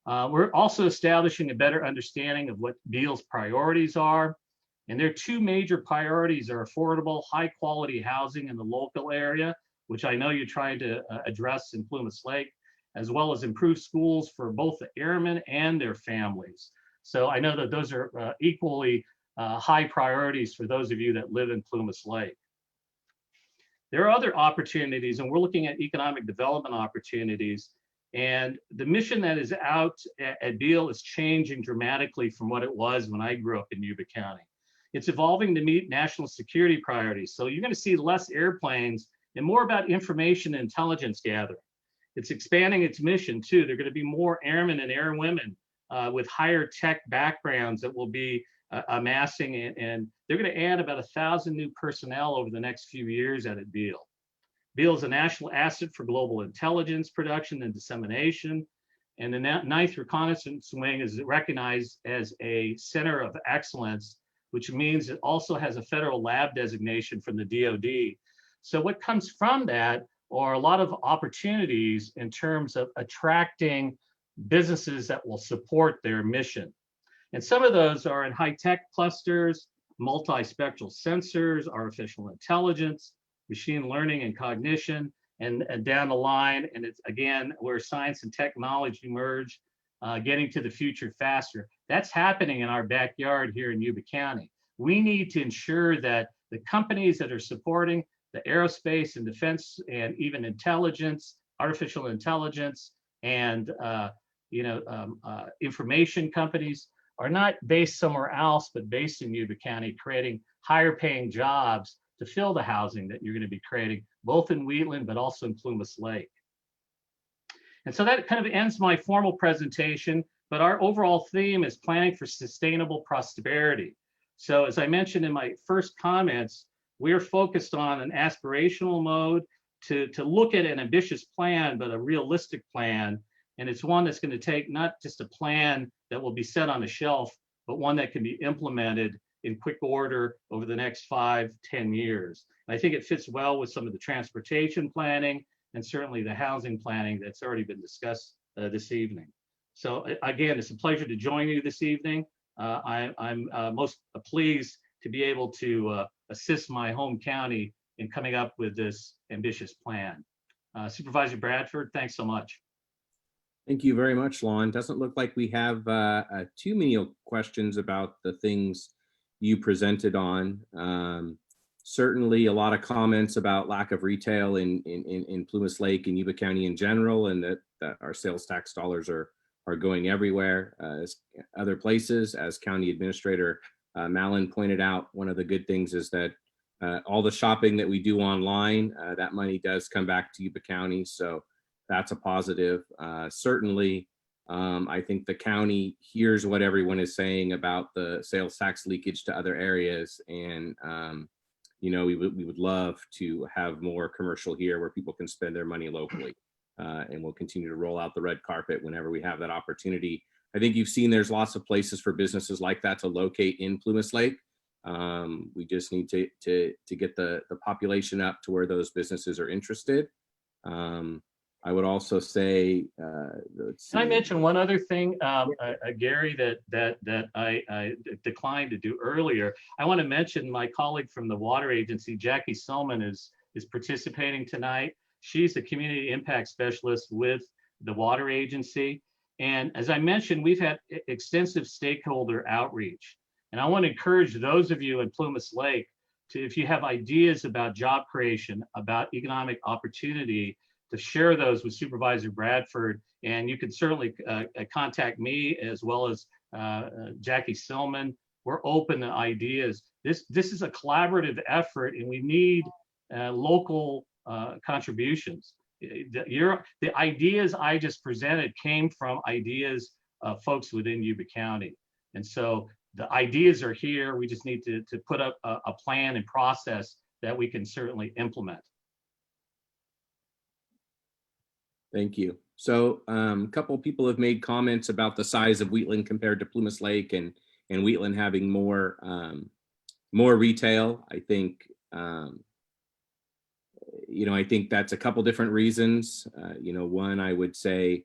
We're also establishing a better understanding of what Beale's priorities are. And their two major priorities are affordable, high quality housing in the local area, which I know you're trying to address in Plumas Lake, as well as improve schools for both the airmen and their families. So I know that those are equally high priorities for those of you that live in Plumas Lake. There are other opportunities, and we're looking at economic development opportunities. And the mission that is out at Beale is changing dramatically from what it was when I grew up in Yuba County. It's evolving to meet national security priorities. So you're going to see less airplanes and more about information and intelligence gathering. It's expanding its mission too. There are going to be more airmen and airwomen with higher tech backgrounds that will be amassing, and they're going to add about 1,000 new personnel over the next few years at Beale. Beale is a national asset for global intelligence production and dissemination, and the 9th Reconnaissance Wing is recognized as a center of excellence, which means it also has a federal lab designation from the DoD. So what comes from that are a lot of opportunities in terms of attracting businesses that will support their mission. And some of those are in high-tech clusters, multispectral sensors, artificial intelligence, machine learning and cognition, and down the line. And it's, again, where science and technology merge, getting to the future faster. That's happening in our backyard here in Yuba County. We need to ensure that the companies that are supporting the aerospace and defense and even intelligence, artificial intelligence, and information companies are not based somewhere else, but based in Yuba County, creating higher paying jobs to fill the housing that you're going to be creating, both in Wheatland, but also in Plumas Lake. And so that kind of ends my formal presentation, but our overall theme is planning for sustainable prosperity. So as I mentioned in my first comments, we're focused on an aspirational mode to look at an ambitious plan, but a realistic plan. And it's one that's going to take not just a plan that will be set on a shelf, but one that can be implemented in quick order over the next 5-10 years. And I think it fits well with some of the transportation planning and certainly the housing planning that's already been discussed this evening. So again, it's a pleasure to join you this evening. I'm most pleased to be able to assist my home county in coming up with this ambitious plan. Supervisor Bradford, thanks so much. Thank you very much, Lon. Doesn't look like we have too many questions about the things you presented on. Certainly a lot of comments about lack of retail in Plumas Lake and Yuba County in general, and that our sales tax dollars are going everywhere as other places. As County Administrator Mallon pointed out, one of the good things is that all the shopping that we do online, that money does come back to Yuba County. So that's a positive. Certainly, I think the county hears what everyone is saying about the sales tax leakage to other areas. And, you know, we would love to have more commercial here where people can spend their money locally. And we'll continue to roll out the red carpet whenever we have that opportunity. I think you've seen there's lots of places for businesses like that to locate in Plumas Lake. We just need to get the population up to where those businesses are interested. I would also say, Can I mention one other thing, Gary, that I declined to do earlier? I want to mention my colleague from the water agency, Jackie Silman, is participating tonight. She's the community impact specialist with the water agency. And as I mentioned, we've had extensive stakeholder outreach. And I want to encourage those of you in Plumas Lake to, if you have ideas about job creation, about economic opportunity, to share those with Supervisor Bradford. And you can certainly contact me as well as Jackie Silman. We're open to ideas. This is a collaborative effort, and we need local contributions. The ideas I just presented came from ideas of folks within Yuba County. And so the ideas are here. We just need to put up a plan and process that we can certainly implement. Thank you. So a couple of people have made comments about the size of Wheatland compared to Plumas Lake, and Wheatland having more retail. I think, you know, I think that's a couple different reasons. You know, one, I would say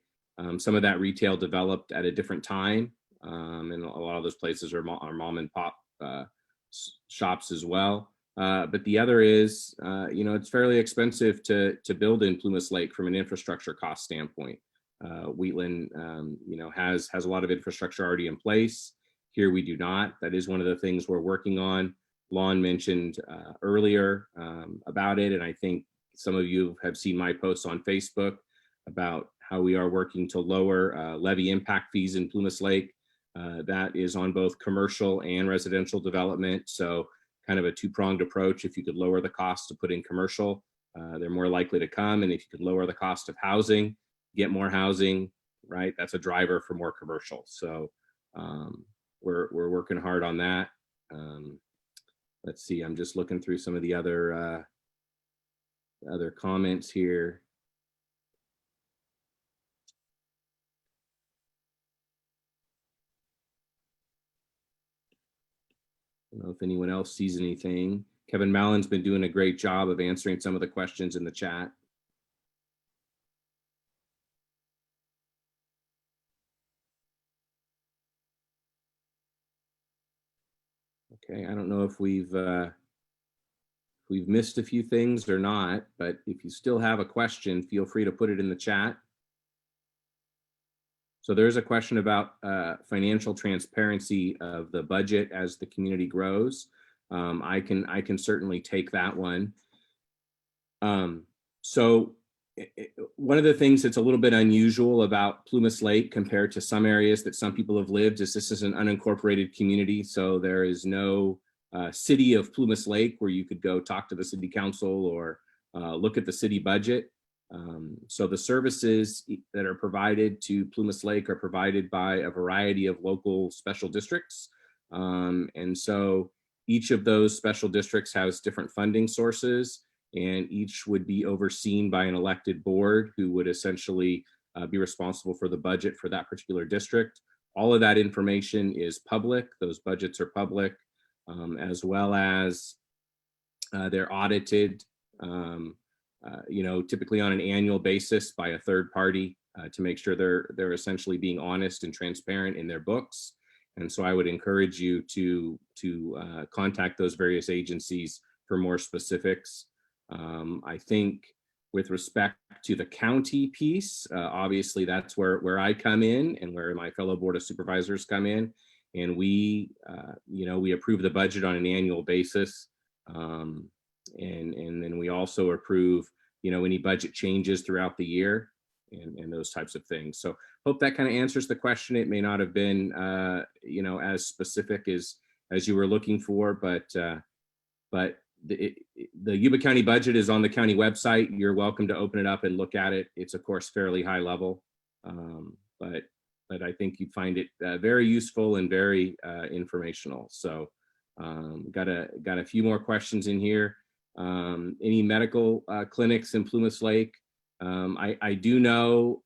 some of that retail developed at a different time. And a lot of those places are mom and pop shops as well. But the other is, you know, it's fairly expensive to build in Plumas Lake from an infrastructure cost standpoint. Wheatland, you know, has a lot of infrastructure already in place. Here we do not. That is one of the things we're working on. Lon mentioned earlier about it, and I think some of you have seen my posts on Facebook about how we are working to lower levy impact fees in Plumas Lake. That is on both commercial and residential development. So kind of a two-pronged approach. If you could lower the cost to put in commercial, they're more likely to come. And if you could lower the cost of housing, get more housing, right? That's a driver for more commercial. So we're working hard on that. Let's see, I'm just looking through some of the other comments here. I don't know if anyone else sees anything. Kevin Mallon's been doing a great job of answering some of the questions in the chat. Okay, I don't know if we've missed a few things or not, but if you still have a question, feel free to put it in the chat. So there's a question about financial transparency of the budget as the community grows. I can certainly take that one. So one of the things that's a little bit unusual about Plumas Lake compared to some areas that some people have lived is this is an unincorporated community. So there is no city of Plumas Lake where you could go talk to the city council or look at the city budget. So the services that are provided to Plumas Lake are provided by a variety of local special districts. And so each of those special districts has different funding sources, and each would be overseen by an elected board who would essentially be responsible for the budget for that particular district. All of that information is public. Those budgets are public, as well as they're audited, you know, typically on an annual basis by a third party to make sure they're essentially being honest and transparent in their books. And so I would encourage you to contact those various agencies for more specifics. I think with respect to the county piece, obviously that's where I come in and where my fellow Board of Supervisors come in. And we, you know, we approve the budget on an annual basis. And then we also approve, any budget changes throughout the year and those types of things. So hope that kind of answers the question. It may not have been, as specific as you were looking for, but the Yuba County budget is on the county website. You're welcome to open it up and look at it. It's of course fairly high level, but I think you'd find it very useful and very informational. So got a few more questions in here. Any medical clinics in Plumas Lake? I do know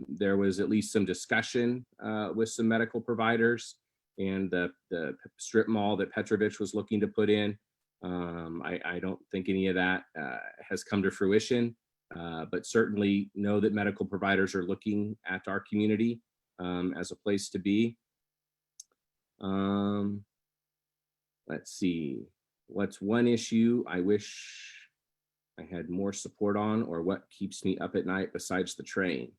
there was at least some discussion with some medical providers and the strip mall that Petrovich was looking to put in. I don't think any of that has come to fruition, but certainly know that medical providers are looking at our community as a place to be. Let's see, what's one issue I wish I had more support on, or what keeps me up at night besides the train?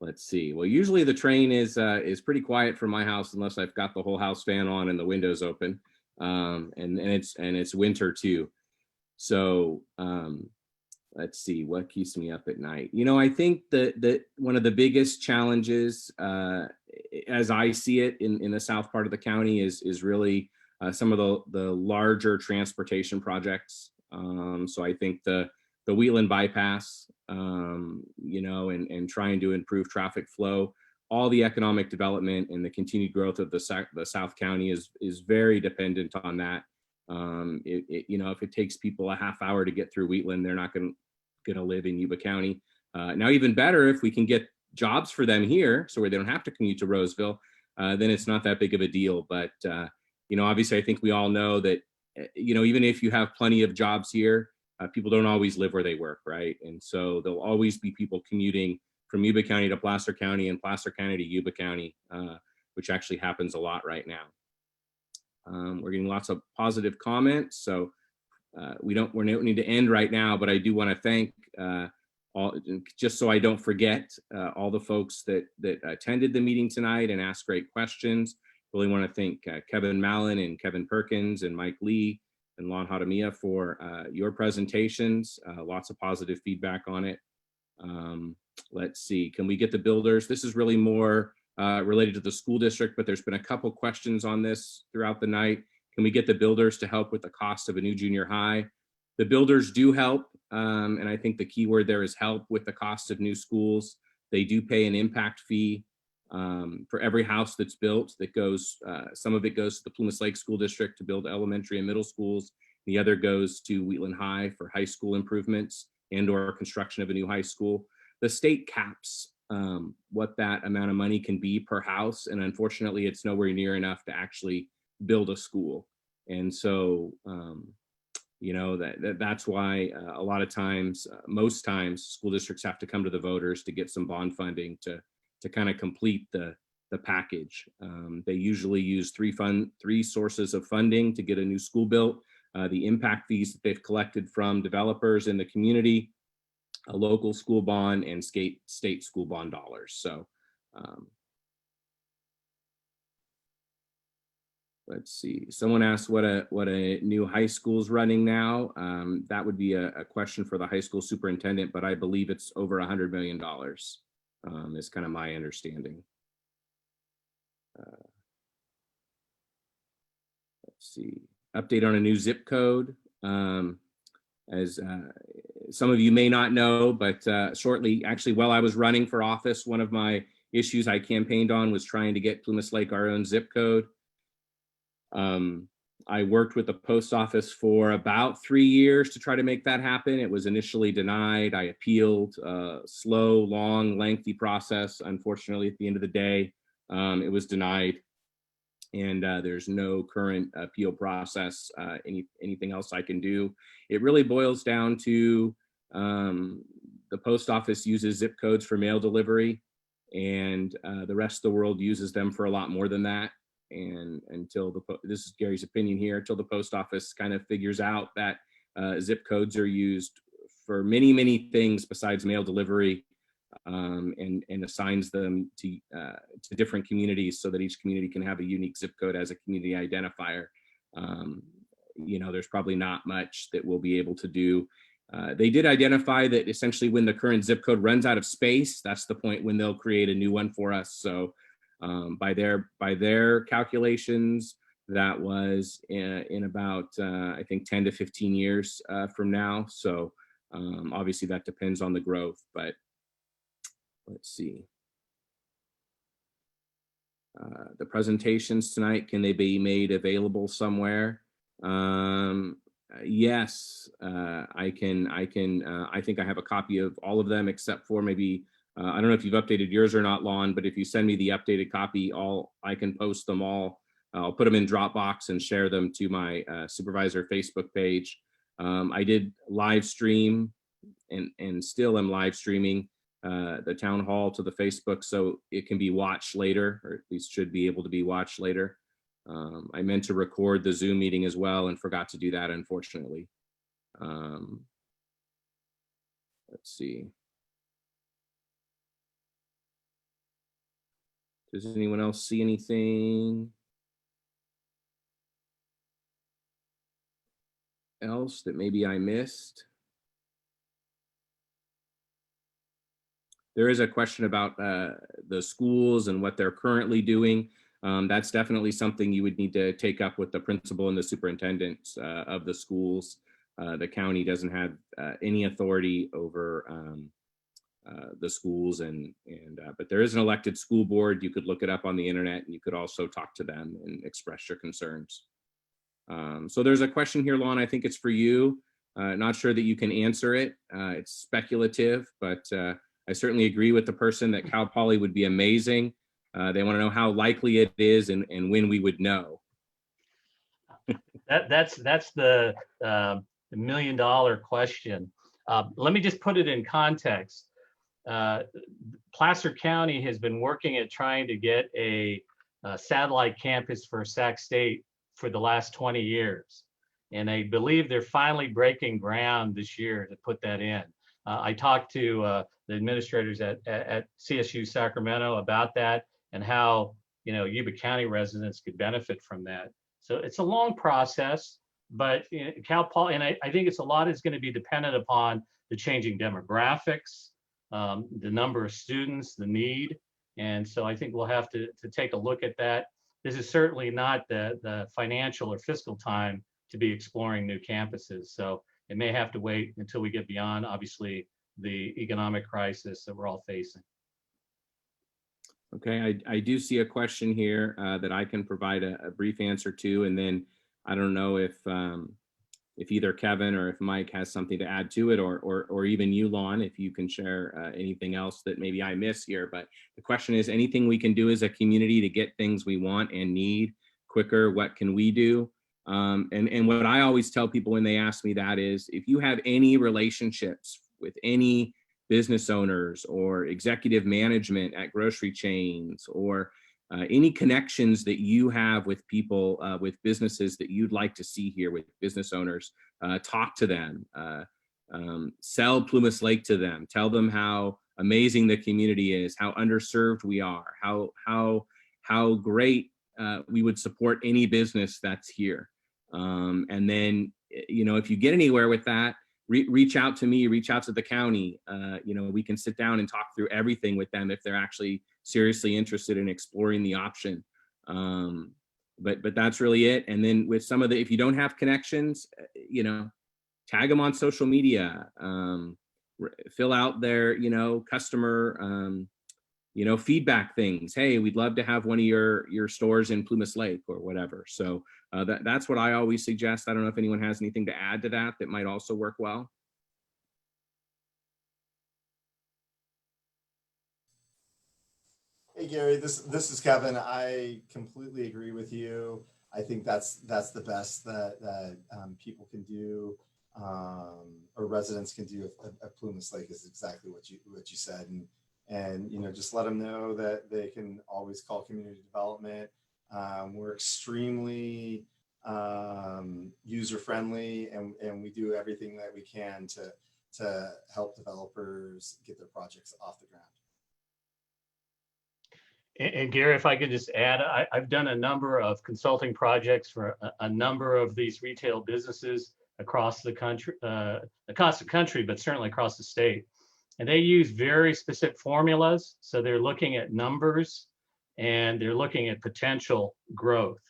Let's see. Well, usually the train is pretty quiet from my house unless I've got the whole house fan on and the windows open. And it's winter too. So let's see, what keeps me up at night? I think that one of the biggest challenges, as I see it in the south part of the county, is really some of the larger transportation projects. So I think the Wheatland Bypass, and trying to improve traffic flow, all the economic development and the continued growth of the South County is very dependent on that. If it takes people a half hour to get through Wheatland, they're not going to live in Yuba County. Now, even better, if we can get jobs for them here, so where they don't have to commute to Roseville, then it's not that big of a deal. But obviously, I think we all know that even if you have plenty of jobs here, people don't always live where they work, right? And so there'll always be people commuting from Yuba County to Placer County and Placer County to Yuba County, which actually happens a lot right now. We're getting lots of positive comments, so we don't need to end right now, but I do want to thank all, just so I don't forget, all the folks that attended the meeting tonight and asked great questions. Really want to thank Kevin Mallon and Kevin Perkins and Mike Lee and Lon Hadamia for your presentations. Lots of positive feedback on it. Let's see, can we get the builders? This is really more related to the school district, but there's been a couple questions on this throughout the night. Can we get the builders to help with the cost of a new junior high? The builders do help, and I think the key word there is help with the cost of new schools. They do pay an impact fee for every house that's built. That goes, some of it goes to the Plumas Lake School District to build elementary and middle schools. The other goes to Wheatland High for high school improvements and or construction of a new high school. The state caps what that amount of money can be per house, and unfortunately it's nowhere near enough to actually build a school. And so that's why a lot of times, most times, school districts have to come to the voters to get some bond funding to kind of complete the package. They usually use three sources of funding to get a new school built. The impact fees that they've collected from developers in the community, a local school bond, and state school bond dollars. So let's see. Someone asked what a new high school is running now. That would be a question for the high school superintendent, but I believe it's over $100 million. Is kind of my understanding. Let's see. Update on a new zip code. As some of you may not know, but shortly, actually, while I was running for office, one of my issues I campaigned on was trying to get Plumas Lake our own zip code. I worked with the post office for about 3 years to try to make that happen. It was initially denied. I appealed, slow, long, lengthy process. Unfortunately, at the end of the day, it was denied. And there's no current appeal process, anything else I can do. It really boils down to the post office uses zip codes for mail delivery, and the rest of the world uses them for a lot more than that. And until this is Gary's opinion here, until the post office kind of figures out that zip codes are used for many, many things besides mail delivery, and assigns them to different communities so that each community can have a unique zip code as a community identifier. there's probably not much that we'll be able to do. They did identify that essentially when the current zip code runs out of space, that's the point when they'll create a new one for us. So by their calculations, that was in about, I think, 10 to 15 years from now. So obviously that depends on the growth, but let's see. The presentations tonight, can they be made available somewhere? Yes, I can. I think I have a copy of all of them except for maybe, I don't know if you've updated yours or not, Lon, but if you send me the updated copy, I can post them all. I'll put them in Dropbox and share them to my supervisor Facebook page. I did live stream and still am live streaming the town hall to the Facebook, so it can be watched later, or at least should be able to be watched later. I meant to record the Zoom meeting as well and forgot to do that, unfortunately. Let's see. Does anyone else see anything else that maybe I missed? There is a question about the schools and what they're currently doing. That's definitely something you would need to take up with the principal and the superintendent of the schools. The county doesn't have any authority over the schools, but there is an elected school board. You could look it up on the internet, and you could also talk to them and express your concerns. So there's a question here, Lon. I think it's for you. Not sure that you can answer it. It's speculative, but I certainly agree with the person that Cal Poly would be amazing. They want to know how likely it is and when we would know. That's the $1 million question. Let me just put it in context. Placer County has been working at trying to get a satellite campus for Sac State for the last 20 years. And I believe they're finally breaking ground this year to put that in. I talked to the administrators at CSU Sacramento about that and how, Yuba County residents could benefit from that. So it's a long process, but Cal Poly, and I think a lot is going to be dependent upon the changing demographics, the number of students, the need. And so I think we'll have to take a look at that. This is certainly not the financial or fiscal time to be exploring new campuses. So it may have to wait until we get beyond, obviously, the economic crisis that we're all facing. Okay, I do see a question here that I can provide a brief answer to, and then I don't know if either Kevin or if Mike has something to add to it, or even you, Lon, if you can share anything else that maybe I miss here. But the question is, anything we can do as a community to get things we want and need quicker, what can we do? And what I always tell people when they ask me that is, if you have any relationships with any business owners or executive management at grocery chains, or any connections that you have with people, with businesses that you'd like to see here with business owners, talk to them, sell Plumas Lake to them, tell them how amazing the community is, how underserved we are, how great we would support any business that's here. And then, if you get anywhere with that, reach out to me, reach out to the county. We can sit down and talk through everything with them if they're actually seriously interested in exploring the option. But that's really it. And then with some of if you don't have connections, tag them on social media, fill out their, customer, feedback things. Hey, we'd love to have one of your stores in Plumas Lake or whatever. So that's what I always suggest. I don't know if anyone has anything to add to that might also work well. Hey Gary, this is Kevin. I completely agree with you. I think that's the best that people can do, or residents can do at Plumas Lake, is exactly what you said, and just let them know that they can always call community development. We're extremely user friendly, and we do everything that we can to help developers get their projects off the ground. And Gary, if I could just add, I've done a number of consulting projects for a number of these retail businesses across the country, but certainly across the state. And they use very specific formulas. So they're looking at numbers and they're looking at potential growth.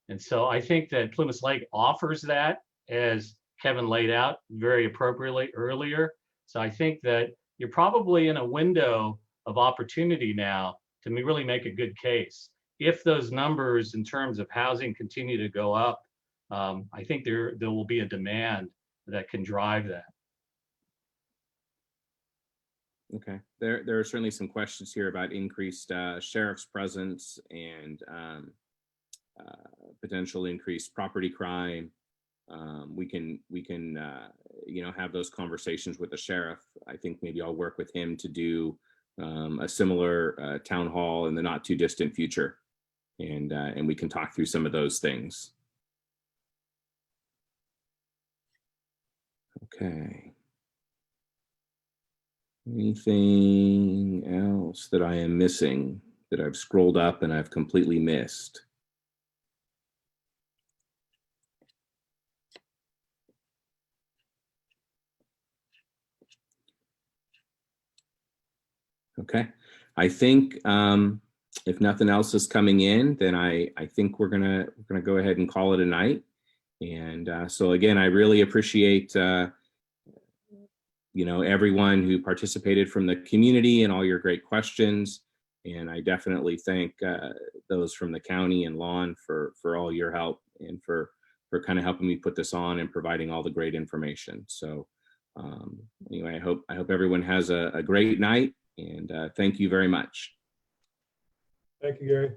And so I think that Plumas Lake offers that, as Kevin laid out very appropriately earlier. So I think that you're probably in a window of opportunity now to really make a good case. If those numbers in terms of housing continue to go up, I think there will be a demand that can drive that. Okay, there are certainly some questions here about increased sheriff's presence and potential increased property crime. We can have those conversations with the sheriff. I think maybe I'll work with him to do a similar town hall in the not too distant future, and we can talk through some of those things. Okay. Anything else that I am missing that I've scrolled up and I've completely missed? Okay, I think if nothing else is coming in, then I think we're gonna go ahead and call it a night. And so again, I really appreciate everyone who participated from the community and all your great questions. And I definitely thank those from the county and Lon for all your help and for kind of helping me put this on and providing all the great information. So anyway, I hope everyone has a great night, and thank you very much. Thank you, Gary.